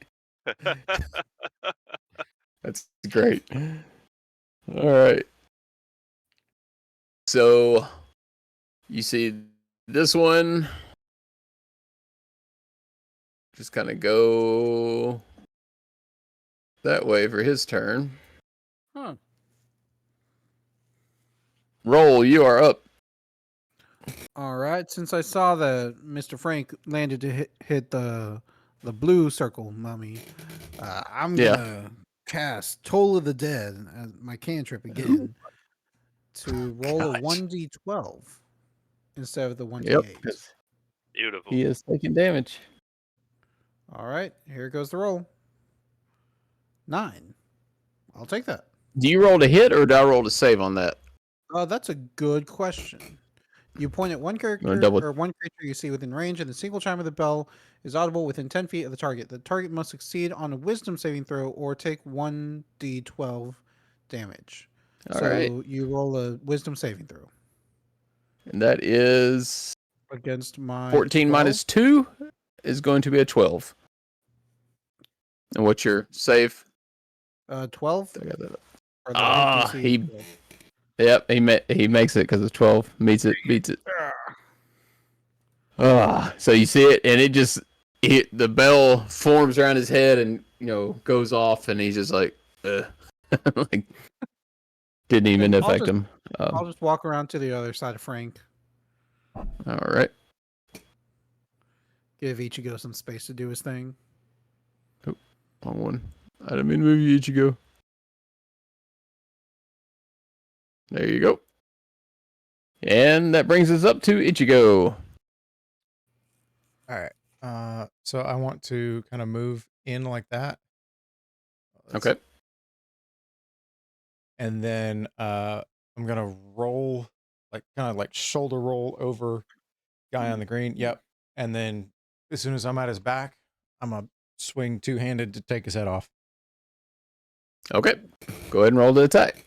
That's great. All right. So you see this one just kind of go that way for his turn. Huh. Roll, you are up. All right. Since I saw that Mr. Frank landed to hit the blue circle mummy, I'm Yeah. gonna cast Toll of the Dead as my cantrip again to roll a Gosh. 1d12 instead of the 1d8. Yep. 'Cause Beautiful. he is taking damage. All right, here goes the roll. 9. I'll take that. Do you roll to hit, or do I roll to save on that? That's a good question. You point at one character double- or one creature you see within range, and the single chime of the bell is audible within 10 feet of the target. The target must succeed on a wisdom saving throw or take 1d12 damage. All So right. you roll a wisdom saving throw And that is against my 14 minus 2 is going to be a 12. And what's your save? 12. I got that up. Or the hit DC is 12. Yep, he makes it because it's 12. Beats it. So you see it, and the bell forms around his head and, goes off, and he's just like, like, didn't even And affect him. I'll just walk around to the other side of Frank. All right. Give Ichigo some space to do his thing. Wrong one. I didn't mean to move you, Ichigo. There you go. And that brings us up to Ichigo. All right. So I want to kind of move in like that. Okay. And then I'm gonna roll, like kind of like shoulder roll over guy on the green. Yep. And then as soon as I'm at his back, I'm gonna swing two-handed to take his head off. Okay. Go ahead and roll the attack.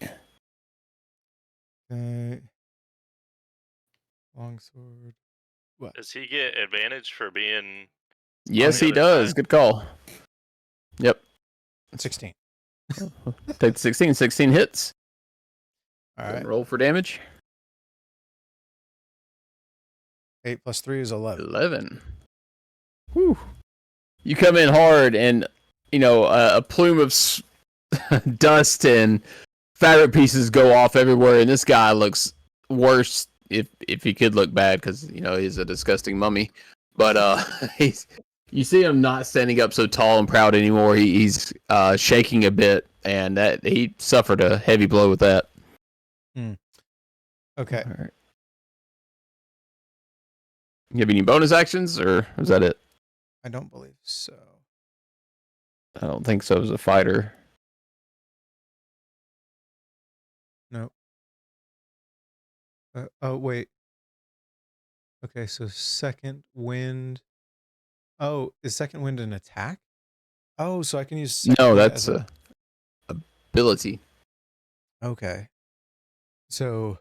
Longsword. What? Does he get advantage for being? Yes, the he other does. side? Good call. Yep. 16. Take the 16. 16 hits. All Go ahead right. and roll for damage. 8 plus 3 is 11. 11. Whew. You come in hard, and a plume of dust and fabric pieces go off everywhere, and this guy looks worse if he could look bad, because he's a disgusting mummy. But you see him not standing up so tall and proud anymore. He's shaking a bit, and that he suffered a heavy blow with that. Okay. All right. You have any bonus actions, or is that it? I don't believe so. I don't think so as a fighter. No. Oh wait. Okay, so second wind. Oh, is second wind an attack? Oh, so I can use second No, wind that's as a. a ability. Okay. So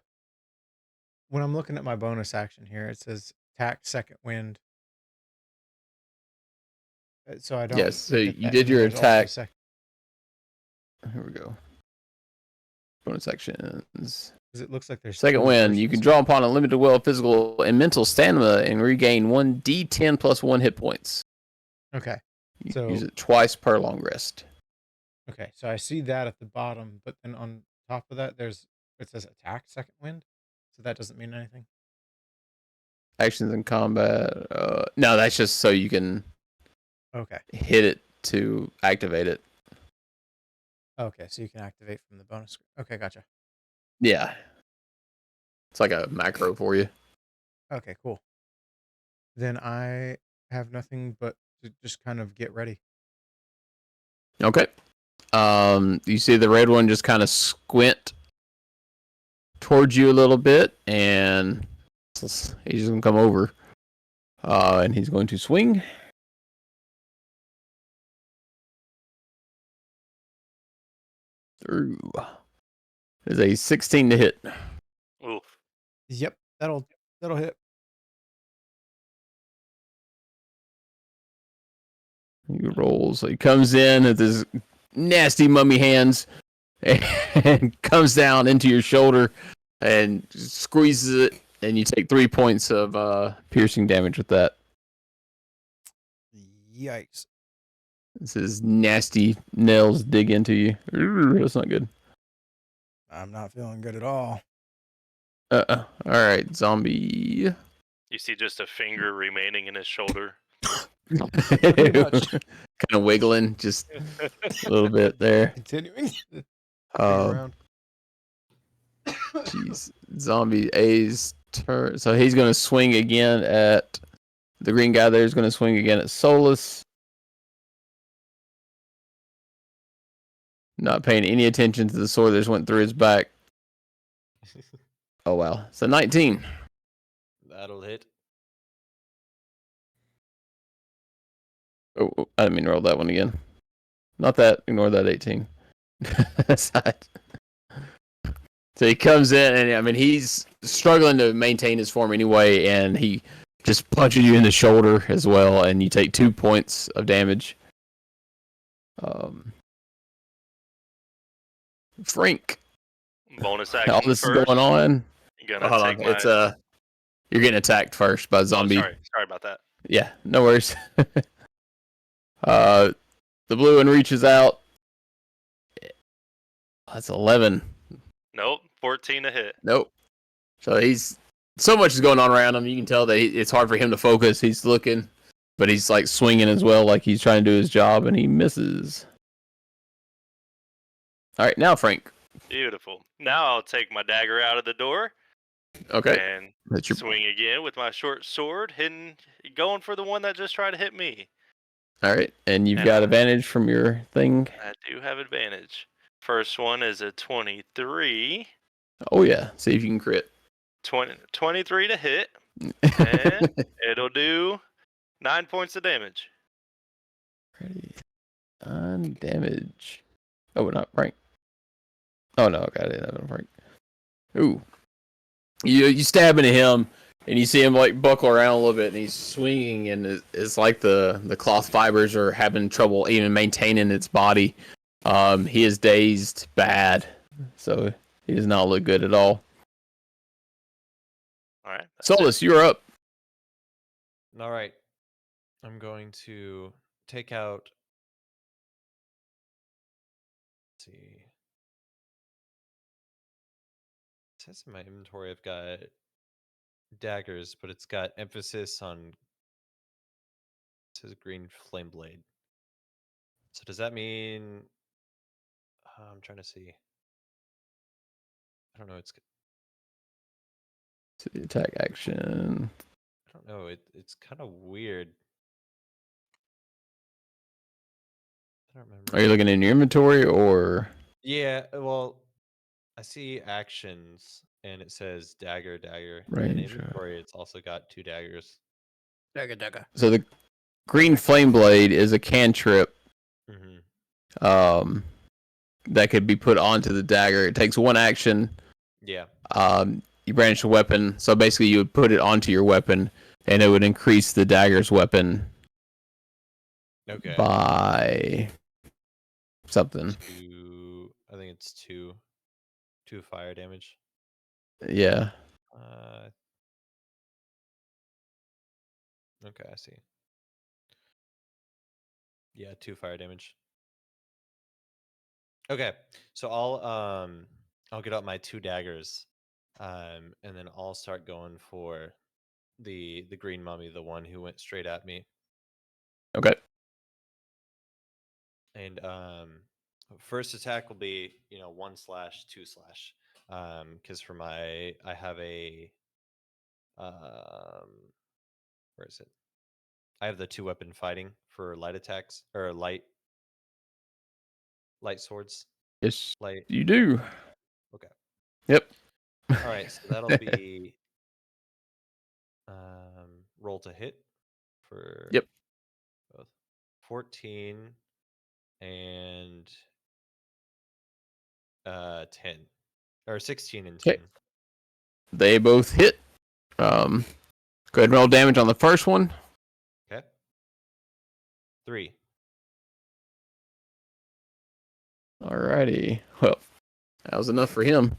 when I'm looking at my bonus action here, it says attack second wind. So I don't Yes. So get you that. And did then your there's also attack. second. Here we go. Bonus actions. Because it looks like there's Second two wind. You can versions. draw upon a limited well of physical and mental stamina and regain 1d10 plus 1 hit points. Okay. You So use it twice per long rest. okay, so I see that at the bottom, but then on top of that, it says attack second wind. So that doesn't mean anything. Actions in combat. No, that's just so you can Okay. hit it to activate it. Okay, so you can activate from the bonus. Okay, gotcha. Yeah. It's like a macro for you. Okay, cool. Then I have nothing but to just kind of get ready. Okay. You see the red one just kind of squint towards you a little bit, and he's just gonna come over. And he's going to swing. Through. Is a 16 to hit. Oof. Yep, that'll hit. He rolls. He comes in with his nasty mummy hands and comes down into your shoulder and squeezes it, and you take 3 points of piercing damage with that. Yikes. This is nasty nails dig into you. That's not good. I'm not feeling good at all. All right, zombie. You see just a finger remaining in his shoulder. Pretty much. Kind of wiggling just a little bit there. Continuing. Dig Um, around. Jeez, zombie A's turn. So he's going to swing again at the green guy. There is going to swing again at Solus. Not paying any attention to the sword that just went through his back. Oh wow! So 19. That'll hit. Oh, I didn't mean to roll that one again. Not that. Ignore that 18. So he comes in, and I mean he's struggling to maintain his form anyway, and he just punches you in the shoulder as well, and you take 2 points of damage. Frank, Bonus all action this first. is going on. Gonna Hold take on, my. it's you're getting attacked first by a zombie. Oh, sorry about that. Yeah, no worries. The blue one reaches out. That's 11. Nope, 14 to hit. Nope. So he's so much is going on around him. You can tell that it's hard for him to focus. He's looking, but he's like swinging as well, like he's trying to do his job, and he misses. All right, now Frank. Beautiful. Now I'll take my dagger out of the door Okay, and that's your. swing again with my short sword, going for the one that just tried to hit me. All right, and you've And got advantage from your thing. I do have advantage. First one is a 23. Oh yeah, see if you can crit. 23 to hit, and it'll do 9 points of damage. Ready. On damage. Oh, not Frank. Oh no, okay, I didn't have it on Frank. Ooh. You stab into him, and you see him like buckle around a little bit, and he's swinging, and it's like the cloth fibers are having trouble even maintaining its body. He is dazed bad, so he does not look good at all. All right. Solus, you're up. All right. I'm going to take out. Let's see. It says in my inventory I've got daggers, but it's got emphasis on. It says green flame blade. So does that mean? I'm trying to see. I don't know. Attack action. I don't know. It's kind of weird. I don't remember. Are you looking in your inventory or? Yeah. Well, I see actions, and it says dagger, dagger. And in Range. inventory, it's also got 2 daggers. Dagger. So the green flame blade is a cantrip Mm-hmm. that could be put onto the dagger. It takes 1 action. Yeah. You brandish a weapon, so basically you would put it onto your weapon, and it would increase the dagger's weapon Okay. by something. I think it's 2 fire damage. Yeah. Okay, I see. Yeah, 2 fire damage. Okay, so I'll get out my 2 daggers, and then I'll start going for the green mummy, the one who went straight at me. Okay. And first attack will be 1/2/. Because for I have a where is it? I have the 2-weapon fighting for light attacks or light swords. Yes, Light. you do. Okay. Yep. All right, so that'll be roll to hit for Yep. both 14 and 10 or 16 and 10. Okay. They both hit. Go ahead and roll damage on the first one. Okay. 3. Alrighty. Well, that was enough for him.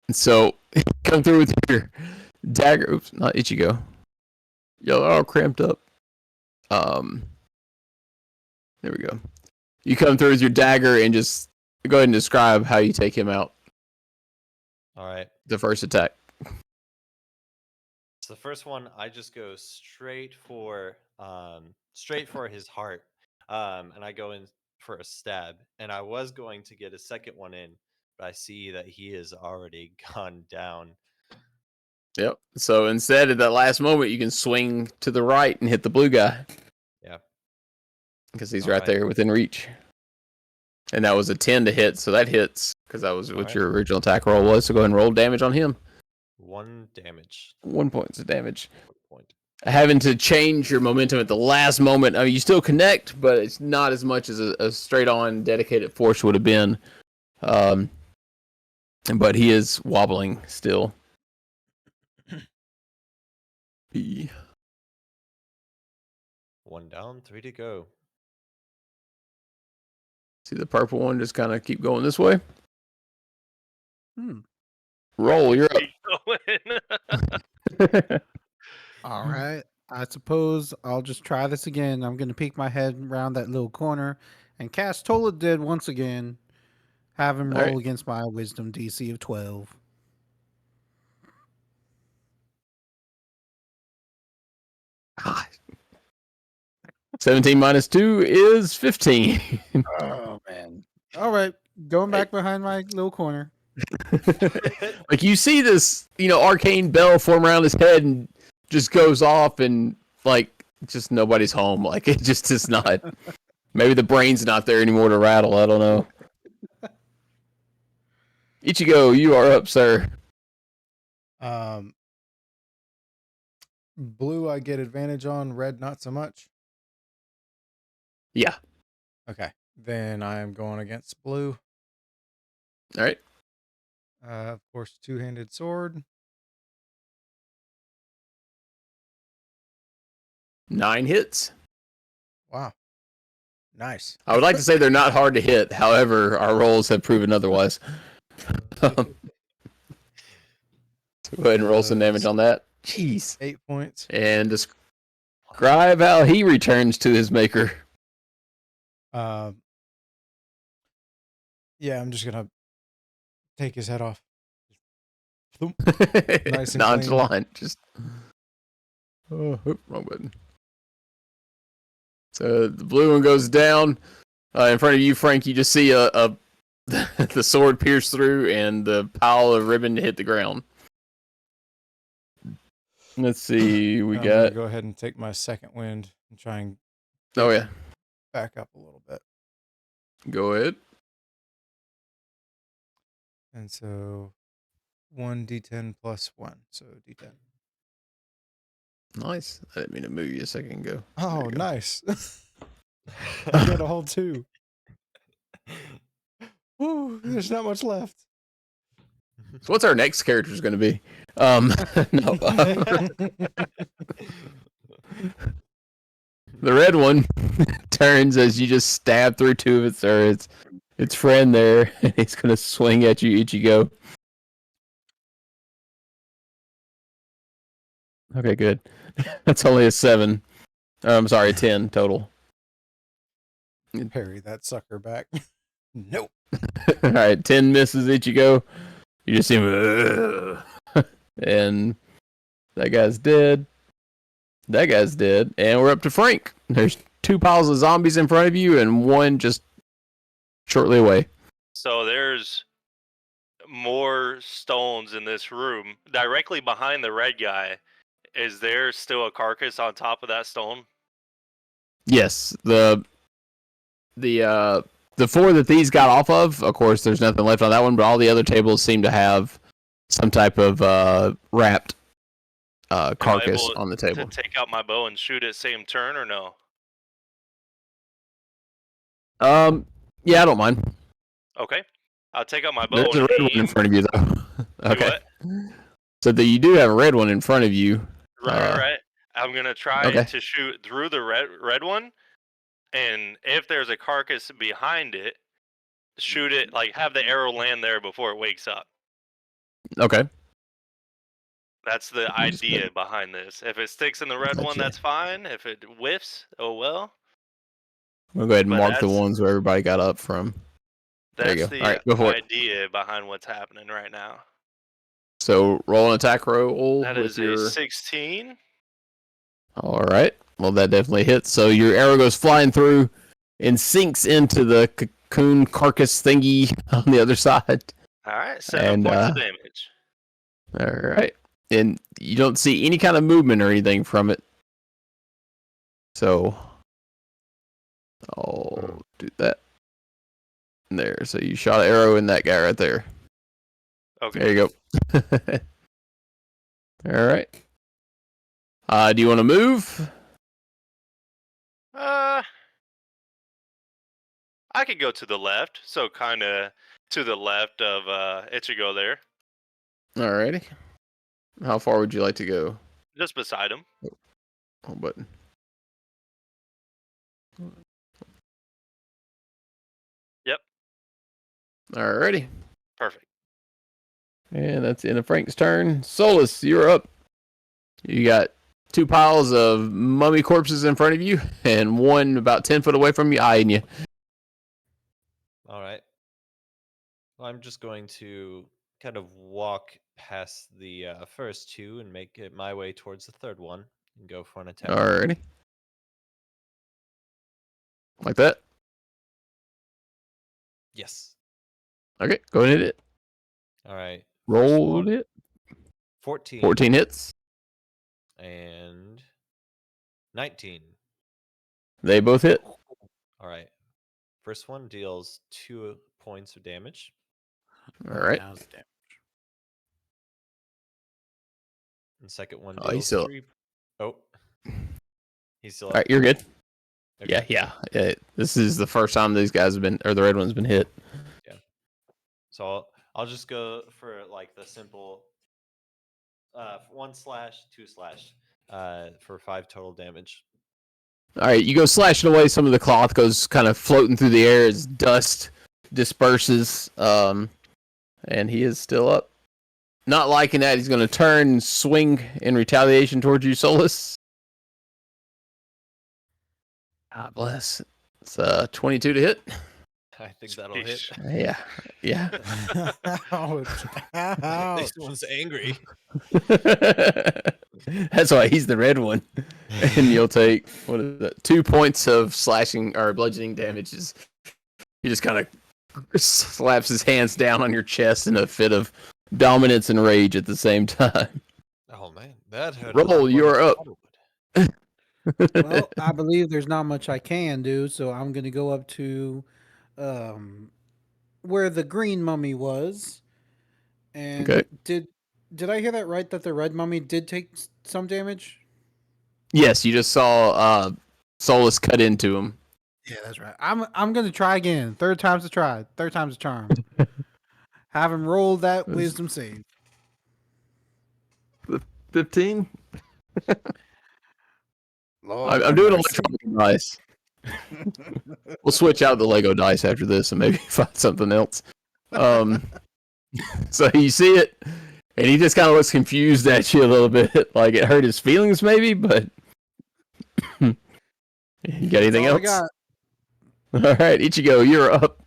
And so, come through with your dagger. Oops, not Ichigo. Y'all are all cramped up. There we go. You come through with your dagger and just go ahead and describe how you take him out. All right. The first attack. So the first one, I just go straight for his heart, and I go in for a stab. And I was going to get a second one in, but I see that he has already gone down. Yep. So instead, at that last moment, you can swing to the right and hit the blue guy. Yeah. Because he's All right right. there within reach. And that was a 10 to hit, so that hits. Because that was what right. your original attack roll was. So go ahead and roll damage on him. 1 damage. 1 point of damage. 1 point. Having to change your momentum at the last moment. I mean, you still connect, but it's not as much as a straight-on dedicated force would have been. But he is wobbling still. 1 down, 3 to go. See the purple one just kind of keep going this way. Hmm. Roll, you're Keep going. up. All right. I suppose I'll just try this again. I'm going to peek my head around that little corner and cast Tola Dead once again. Have him All roll right. against my wisdom DC of 12. God. 17 minus 2 is 15. Oh, man. All right. Going back behind my little corner. Like you see this, arcane bell form around his head and just goes off and like just nobody's home. Like it just is not. Maybe the brain's not there anymore to rattle. I don't know. Ichigo, you are up, sir. Blue, I get advantage on. Red, not so much. Yeah. Okay. Then I am going against blue. All right. Of course, 2-handed sword. 9 hits. Wow. Nice. I would like to say they're not hard to hit. However, our rolls have proven otherwise. Go ahead and roll some damage on that. Jeez. 8 points. And describe how he returns to his maker. Yeah, I'm just gonna take his head off. Nice and nonchalant. Just wrong button. So the blue one goes down. In front of you, Frank, you just see the sword pierce through and the pile of ribbon hit the ground. Let's see, we I'm gonna got. go ahead and take my second wind and try and Oh yeah, back up a little bit. go ahead. And so 1d10 plus 1. So d10. Nice. I didn't mean to move you a second ago. Oh, nice. I get a whole 2. Woo, there's not much left. So what's our next character's going to be? No. The red one turns as you just stab through 2 of its friend there, and he's going to swing at you, Ichigo. Okay, good. That's only a 7. I'm sorry, a 10 total. Parry that sucker back. Nope. All right, 10 misses, Ichigo. You just see him, and that guy's dead. That guy's dead, and we're up to Frank. There's 2 piles of zombies in front of you, and 1 just shortly away. So there's more stones in this room. Directly behind the red guy, is there still a carcass on top of that stone? Yes, the 4 that these got off of course, there's nothing left on that one, but all the other tables seem to have some type of wrapped carcass on the table. To take out my bow and shoot it same turn or no? Yeah, I don't mind. Okay. I'll take out my bow There's a and red one in aim. front of you, though. Do Okay. what? So you do have a red one in front of you. Right. I'm gonna try okay. to shoot through the red one, and if there's a carcass behind it, shoot it, like have the arrow land there before it wakes up. Okay. That's the idea behind this. If it sticks in the red one, Gotcha. that's fine. If it whiffs, oh well. We'll go ahead and But mark the ones where everybody got up from. There you That's go. the All right, go for it. idea behind what's happening right now. So roll an attack roll That with is your a 16. All right. Well, that definitely hits. So your arrow goes flying through and sinks into the cocoon carcass thingy on the other side. All right, 7 points of damage. All right. And you don't see any kind of movement or anything from it. So I'll do that. There. So you shot an arrow in that guy right there. Okay. There you go. All right. Do you want to move? I could go to the left, so kind of to the left of Ichigo there, Alrighty. How far would you like to go? just beside him. Oh, button. Yep. Alrighty. Perfect. And that's the end of Frank's turn. Solus, you're up. You got 2 piles of mummy corpses in front of you, and 1 about 10 foot away from you, eyeing you. All right. Well, I'm just going to kind of walk past the first 2 and make it my way towards the third one and go for an attack. Alrighty. Like that? Yes. Okay, go ahead and hit it. All right. Roll it. 14. 14 hits. And 19. They both hit. All right. First one deals 2 points of damage. Alright. And second one Oh, he's deals still- 3. Oh. He's still up. Alright, you're good. Okay. Yeah. This is the first time these guys have been, or the red one's been hit. So I'll just go for like the simple 1 slash, 2 slash for 5 total damage. Alright, you go slashing away. Some of the cloth goes kind of floating through the air as dust disperses. And he is still up. Not liking that, he's going to turn and swing in retaliation towards you, Solus. God bless. It's 22 to hit. I think that'll hit. Yeah. Ouch. Ouch. This one's angry. That's why he's the red one. And you'll take, 2 points of slashing or bludgeoning damages. He just kind of slaps his hands down on your chest in a fit of dominance and rage at the same time. Oh man, that hurt. Roll, you're up. Well, I believe there's not much I can do, so I'm going to go up to where the green mummy was And Okay. did I hear that right? That the red mummy did take some damage? Yes, you just saw Solus cut into him. Yeah, that's right. I'm gonna try again. Third time's the try. Third time's the charm. Have him roll that Was- wisdom save. 15. Lord I'm have doing mercy. electronic dice. We'll switch out the Lego dice after this and maybe find something else. So you see it, and he just kind of looks confused at you a little bit, like it hurt his feelings, maybe. But you got anything That's all else? I got. All right, Ichigo, you're up.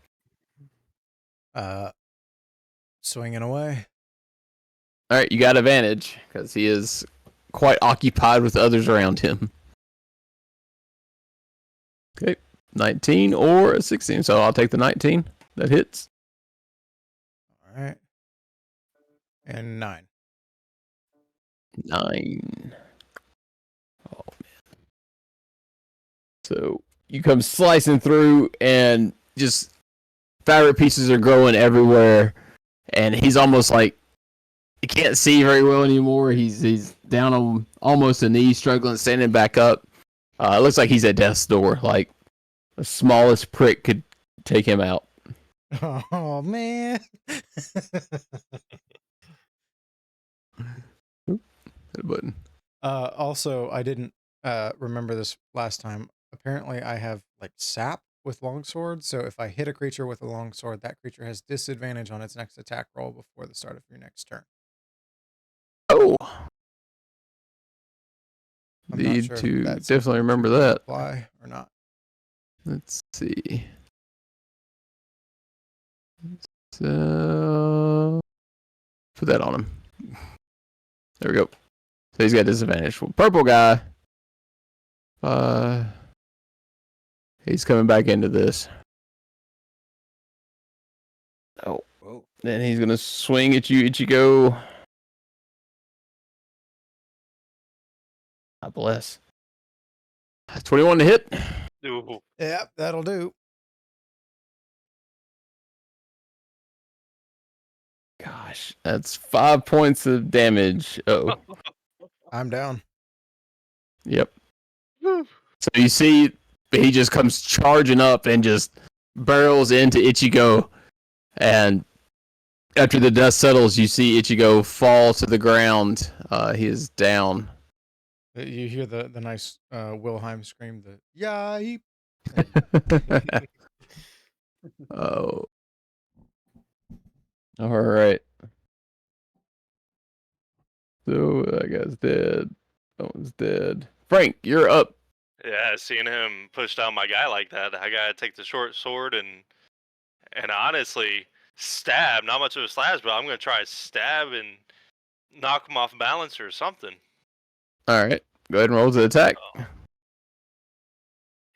Swinging away. All right, you got advantage because he is quite occupied with others around him. Okay, 19 or a 16, so I'll take the 19. That hits. All right. And 9. 9. Oh man. So you come slicing through, and just fabric pieces are growing everywhere, and he's almost like he can't see very well anymore. He's down on almost a knee, struggling, standing back up. It looks like he's at death's door. Like the smallest prick could take him out. Oh man. Hit a button. Also, I didn't remember this last time. Apparently, I have like sap with longsword. So if I hit a creature with a longsword, that creature has disadvantage on its next attack roll before the start of your next turn. Oh, I'm not need sure if to that's definitely remember something to that. apply or not. Let's see. So put that on him. There we go. So he's got disadvantage. Well, purple guy. He's coming back into this. Oh, Whoa. then he's gonna swing at you, Ichigo. God bless. 21 to hit. Ooh. Yep, that'll do. Gosh, that's 5 points of damage. Oh, I'm down. yep. So you see, he just comes charging up and just barrels into Ichigo, and after the dust settles, you see Ichigo fall to the ground. He is down. You hear the nice Wilhelm scream, the yipe. Oh. All right. So that guy's dead. That one's dead. Frank, you're up. Yeah, seeing him push down my guy like that, I gotta take the short sword and honestly stab. Not much of a slash, but I'm gonna try to stab and knock him off balance or something. All right. Go ahead and roll to attack.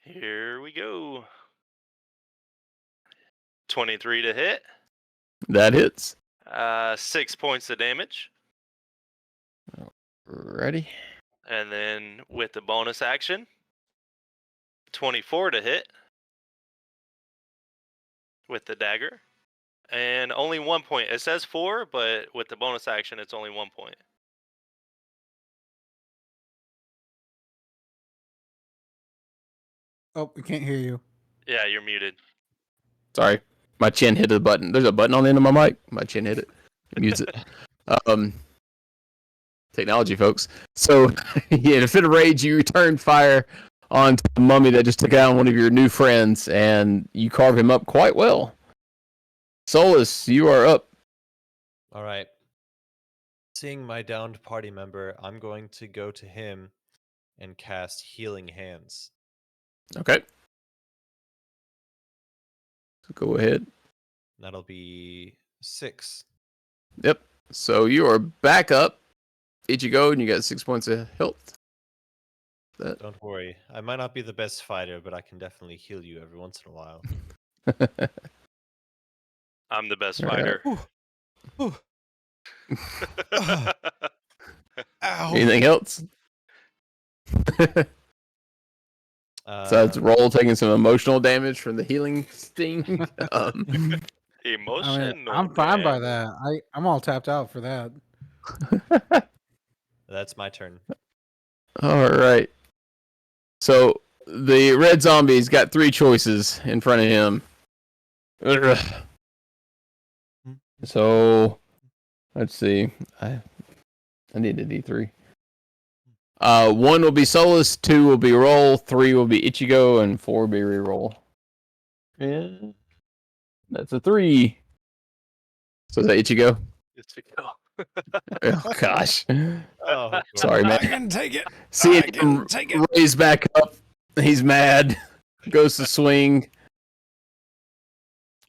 Here we go. 23 to hit. That hits. 6 points of damage. Ready? And then with the bonus action, 24 to hit with the dagger. And only 1 point. It says 4, but with the bonus action, it's only 1 point. Oh, we can't hear you. Yeah, you're muted. Sorry. My chin hit a button. There's a button on the end of my mic. My chin hit it. It mutes it. Technology, folks. So, yeah, in a fit of rage, you return fire on the mummy that just took out one of your new friends, and you carve him up quite well. Solus, you are up. All right. Seeing my downed party member, I'm going to go to him and cast Healing Hands. Okay. So go ahead. That'll be 6. Yep. So you are back up. Ichigo, and you got 6 points of health. That. Don't worry. I might not be the best fighter, but I can definitely heal you every once in a while. I'm the best All right. fighter. Ooh. Ow. Anything else? Besides roll taking some emotional damage from the healing sting. Emotional. I'm fine by damage. that. I'm all tapped out for that. That's my turn. All right. So the red zombie's got 3 choices in front of him. Ugh. So let's see. I need a D3. 1 will be Solus, 2 will be Roll, 3 will be Ichigo, and 4 will be Reroll. And that's a 3. So is that Ichigo? It's to go. Oh gosh. Oh, Sorry, man. I can take it. Seeing I can him take it. raise back up, he's mad. Goes to swing.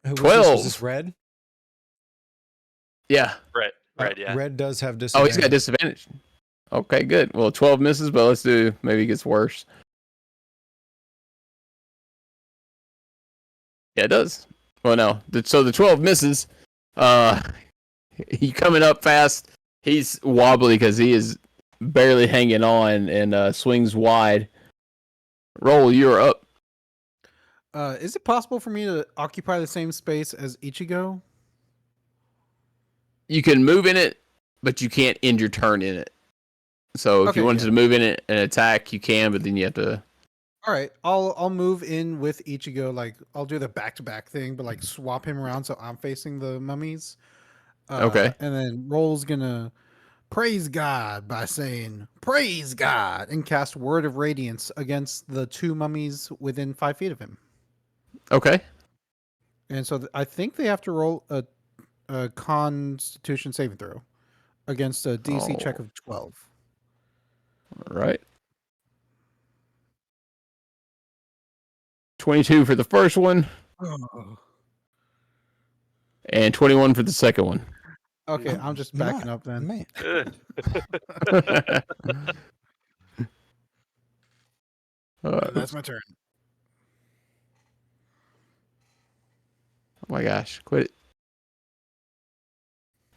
Who was 12. This? Was this red? Yeah. Red, yeah. Red does have Oh, disadvantage. he's got disadvantage. Okay, good. Well, 12 misses, but let's do maybe it gets worse. Yeah, it does. Well, no. So the 12 misses. He coming up fast. He's wobbly because he is barely hanging on and swings wide. Roll, you're up. Is it possible for me to occupy the same space as Ichigo? You can move in it, but you can't end your turn in it. So if Okay, you wanted yeah. to move in it and attack, you can, but then you have to. All right, I'll move in with Ichigo. Like I'll do the back-to-back thing, but like swap him around so I'm facing the mummies. Okay. And then Roll's gonna praise God by saying "Praise God" and cast Word of Radiance against the 2 mummies within 5 feet of him. Okay. And so I think they have to roll a Constitution saving throw against a DC check Oh. of 12. All right. 22 for the first one, Oh. and 21 for the second one. Okay, I'm just backing up then. Man. That's my turn. Oh my gosh, quit it.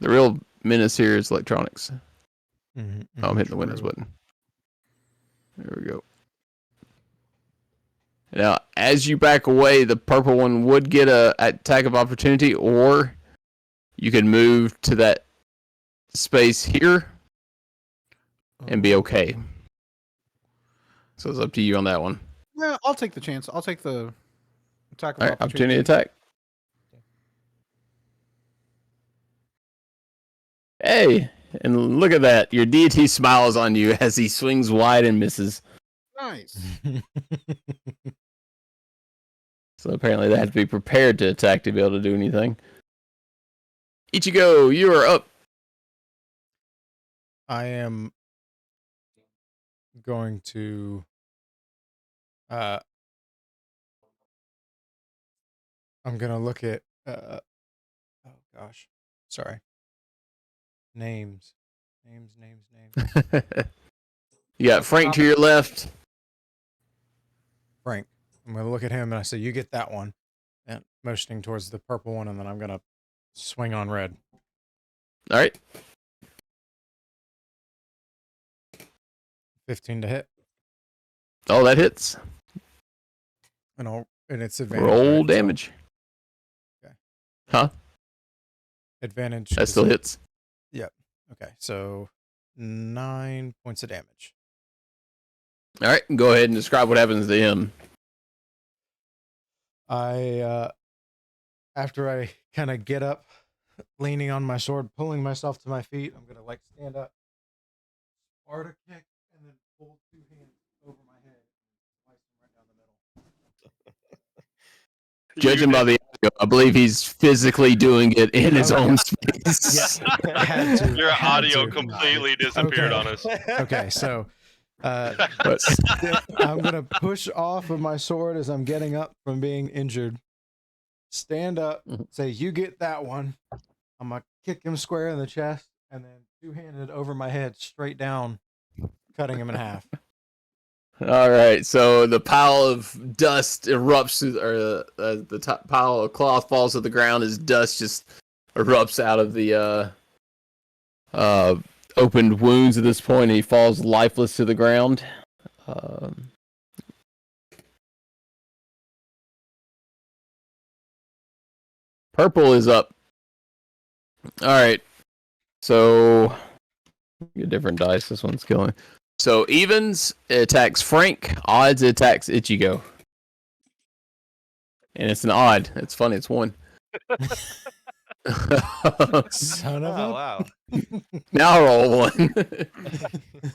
The real menace here is electronics. Oh, I'm hitting the Windows button. There we go. Now, as you back away, the purple one would get a attack of opportunity, or you can move to that space here and be okay. So it's up to you on that one. Yeah, I'll take the chance. I'll take the attack of All right, opportunity attack. Hey, and look at that. Your deity smiles on you as he swings wide and misses. Nice. So apparently they have to be prepared to attack to be able to do anything. Ichigo, you are up. I am going to I'm gonna look at oh gosh. Sorry. Names. You got Frank to your left. Frank. I'm gonna look at him and I say, "You get that one," and motioning towards the purple one, and then I'm gonna swing on red. All right. 15 to hit, Oh, that hits. and it's advantage. Roll right? So, damage. Okay. Huh? advantage. That still hits. Okay, so 9 points of damage. All right. Go ahead and describe what happens to him. I after I kind of get up, leaning on my sword, pulling myself to my feet, I'm gonna like stand up, Sparta kick, and then pull 2 hands over my head, slice them right down the middle. Judging by the audio, I believe he's physically doing it in his Okay. own space. Yeah, had to. Your had audio to. completely disappeared Okay. on us. Okay, so But I'm gonna push off of my sword as I'm getting up from being injured. Stand up, say, "You get that one." I'm gonna kick him square in the chest, and then 2-handed over my head, straight down, cutting him in half. all right, so the pile of dust erupts, or the top pile of cloth falls to the ground as dust just erupts out of the opened wounds at this point, and he falls lifeless to the ground. Purple is up. All right. So get different dice. This one's killing. So evens it attacks Frank. Odds it attacks Ichigo. And it's an odd. It's funny. It's 1. Son of Oh a. wow. Now roll 1.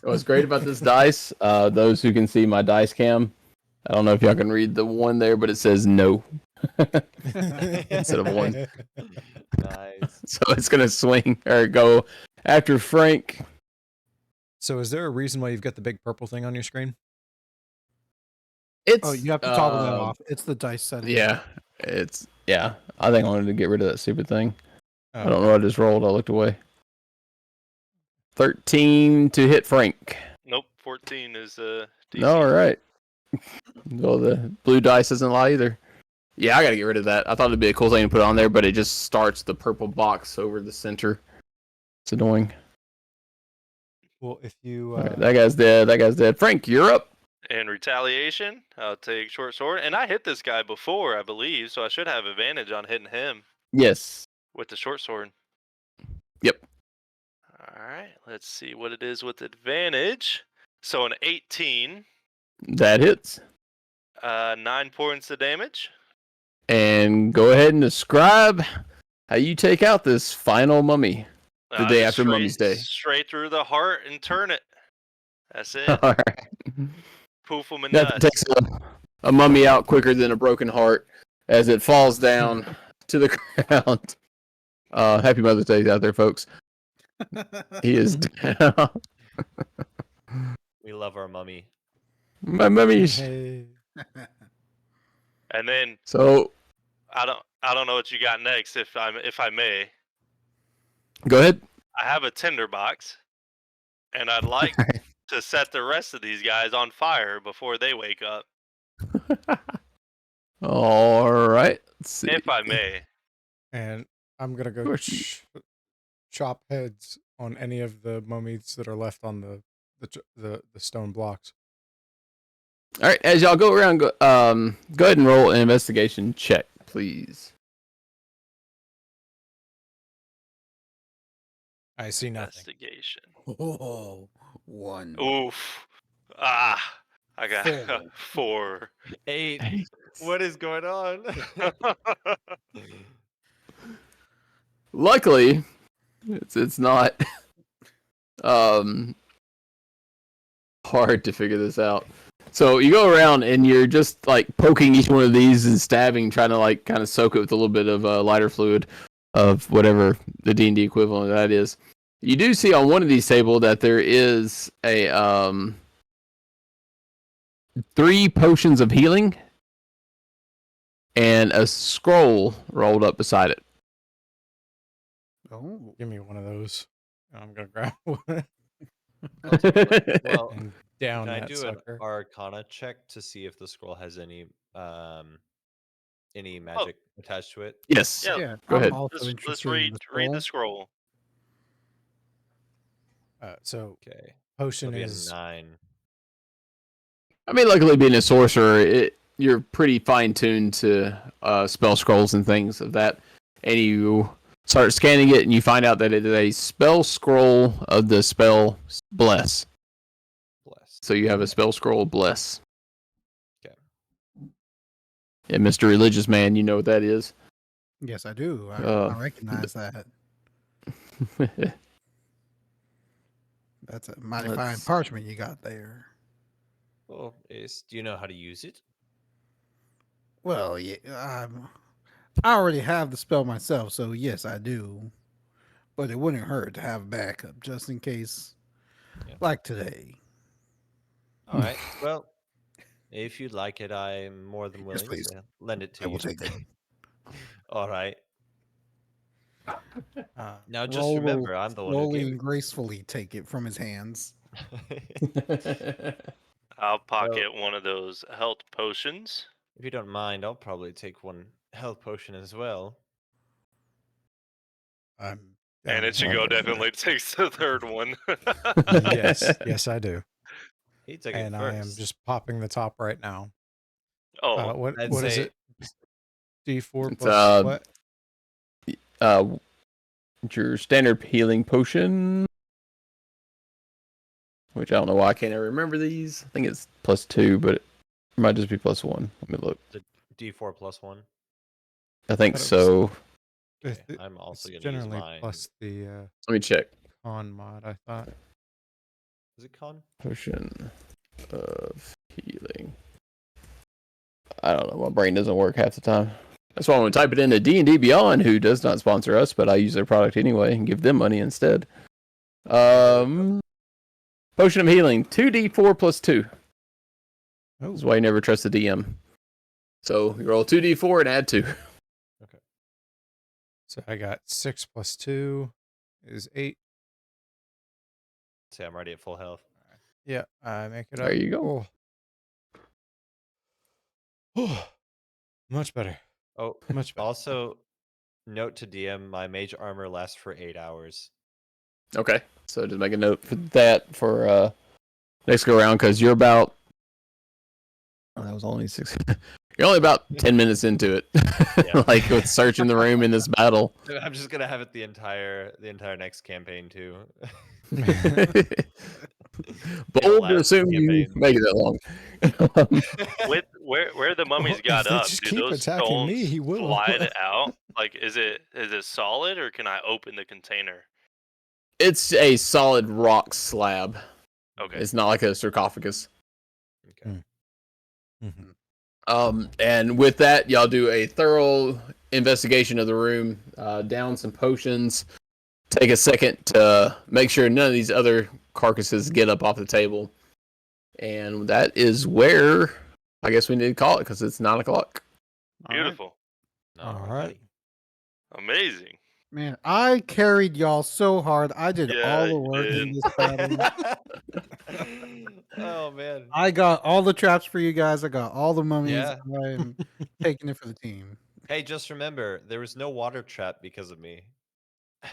What's great about this dice? Those who can see my dice cam. I don't know if y'all can read the 1 there, but it says no instead of 1. Nice. So it's gonna swing or go after Frank. So is there a reason why you've got the big purple thing on your screen? It's Oh, you have to toggle that off. It's the dice setting. Yeah, yeah. I think I wanted to get rid of that stupid thing. Oh, I don't know. I just rolled. I looked away. 13 to hit Frank. Nope, 14 is DC. All right. Well, the blue dice doesn't lie either. Yeah, I gotta get rid of that. I thought it'd be a cool thing to put on there, but it just starts the purple box over the center. It's annoying. Well, if you. All right, that guy's dead. That guy's dead. Frank, you're up. In retaliation, I'll take short sword. And I hit this guy before, I believe, so I should have advantage on hitting him Yes. with the short sword. Yep. All right, let's see what it is with advantage. So an 18, That hits. 9 points of damage. And go ahead and describe how you take out this final mummy. The day Just after Mummy's Day. Straight through the heart and turn it. That's it. All right. Poof them in Nothing nuts. takes a mummy out quicker than a broken heart as it falls down to the ground. Happy Mother's Day out there, folks. He is down. We love our mummy. My mummy's. Hey. And then So I don't know what you got next, if I may. go ahead. I have a tinderbox, and I'd like to set the rest of these guys on fire before they wake up, All right. Let's see. if I may. And I'm gonna go chop heads on any of the mummies that are left on the stone blocks. All right. As y'all go around, go ahead and roll an investigation check, please. I see nothing. Investigation. Oh, 1. Oof. Ah, I got Four. 4. 8. What is going on? Luckily, it's not hard to figure this out. So you go around and you're just like poking each one of these and stabbing, trying to like kind of soak it with a little bit of lighter fluid of whatever the D&D equivalent of that is. You do see on one of these tables that there is a 3 potions of healing and a scroll rolled up beside it. Oh. Give me one of those. I'm gonna grab one Well, and down can I that do sucker. an Arcana check to see if the scroll has any magic attached to it? Yes. Yeah, Yeah, Go I'm ahead. also let's interested in read the scroll. So Okay. potion It'll be a is 9. I mean, luckily being a sorcerer, you're pretty fine-tuned to spell scrolls and things of that. And you start scanning it, and you find out that it is a spell scroll of the spell Bless. Bless. So you have a spell scroll Bless. Okay. And Mr. Religious Man, you know what that is. Yes, I do. I recognize that. That's a mighty fine Let's- parchment you got there. Well, do you know how to use it? Well, yeah, I already have the spell myself, so yes, I do. But it wouldn't hurt to have backup just in case, Yeah. like today. All right. Well, if you'd like it, I'm more than Yes, willing please. to lend it to I will you. take it. All right. Now just Roll remember, I'm the one who slowly gave and it. gracefully take it from his hands. I'll pocket one of those health potions. If you don't mind, I'll probably take one health potion as well. I'm And down Ichigo with that. definitely takes the third one. yes, I do. He took And it I am first. just popping the top right now. Oh, What I'd is say- it? D4 It's, plus what? your standard healing potion, which I don't know why I can't ever remember these. I think it's +2, but it might just be +1. Let me look. The D4 +1. I think Thought it was- so. Okay, It- I'm also it's gonna use generally mine. plus the Let me check. con mod. I thought. Is it con? Potion of healing. I don't know. My brain doesn't work half the time. That's why I'm going to type it into D&D Beyond, who does not sponsor us, but I use their product anyway and give them money instead. Potion of healing, 2d4 +2. Oh, That's why you never trust the DM. So you roll 2d4 and add 2. so I got 6 + 2 is 8. See, I'm already at full health. Yeah, I make it up. There you go. Oh. Much better. Oh, Much better. also, note to DM: my mage armor lasts for 8 hours. Okay. So just make a note for that for next go around, because you're about... Oh, that was only 6... You're only about 10 minutes into it. Yeah. Like with searching the room in this battle. I'm just gonna have it the entire next campaign too. Bold to last assume you campaign. make it that long. With where the mummies If got they up, just do keep those attacking stones me, he will. slide out? Like, is it solid, or can I open the container? It's a solid rock slab. Okay. It's not like a sarcophagus. Okay. Mhm. And with that, y'all do a thorough investigation of the room, down some potions, take a second to make sure none of these other carcasses get up off the table. And that is where I guess we need to call it, because it's 9 o'clock. All right. Beautiful. All right. Amazing. Man, I carried y'all so hard. I did Yeah, all the you work in did. this battle. Oh man. I got all the traps for you guys. I got all the mummies. Yeah. I am taking it for the team. Hey, just remember, there was no water trap because of me.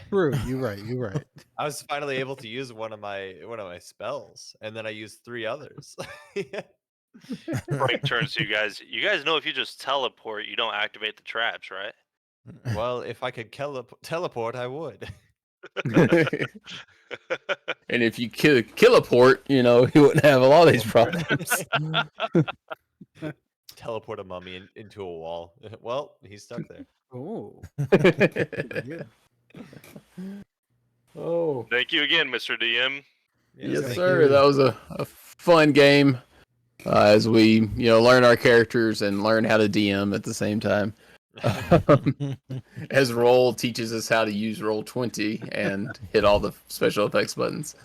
True. You're right. You're right. I was finally able to use one of my spells, and then I used 3 others. Frank turns to you guys. You guys know if you just teleport, you don't activate the traps, right? Well, if I could teleport, I would. And if you kill a port, you wouldn't have a lot of these problems. Teleport a mummy into a wall. Well, he's stuck there. Oh. Oh, Thank you again, Mr. DM. yes, thank sir. you. That was a fun game, as we learn our characters and learn how to DM at the same time. As Roll teaches us how to use Roll20 and hit all the special effects buttons.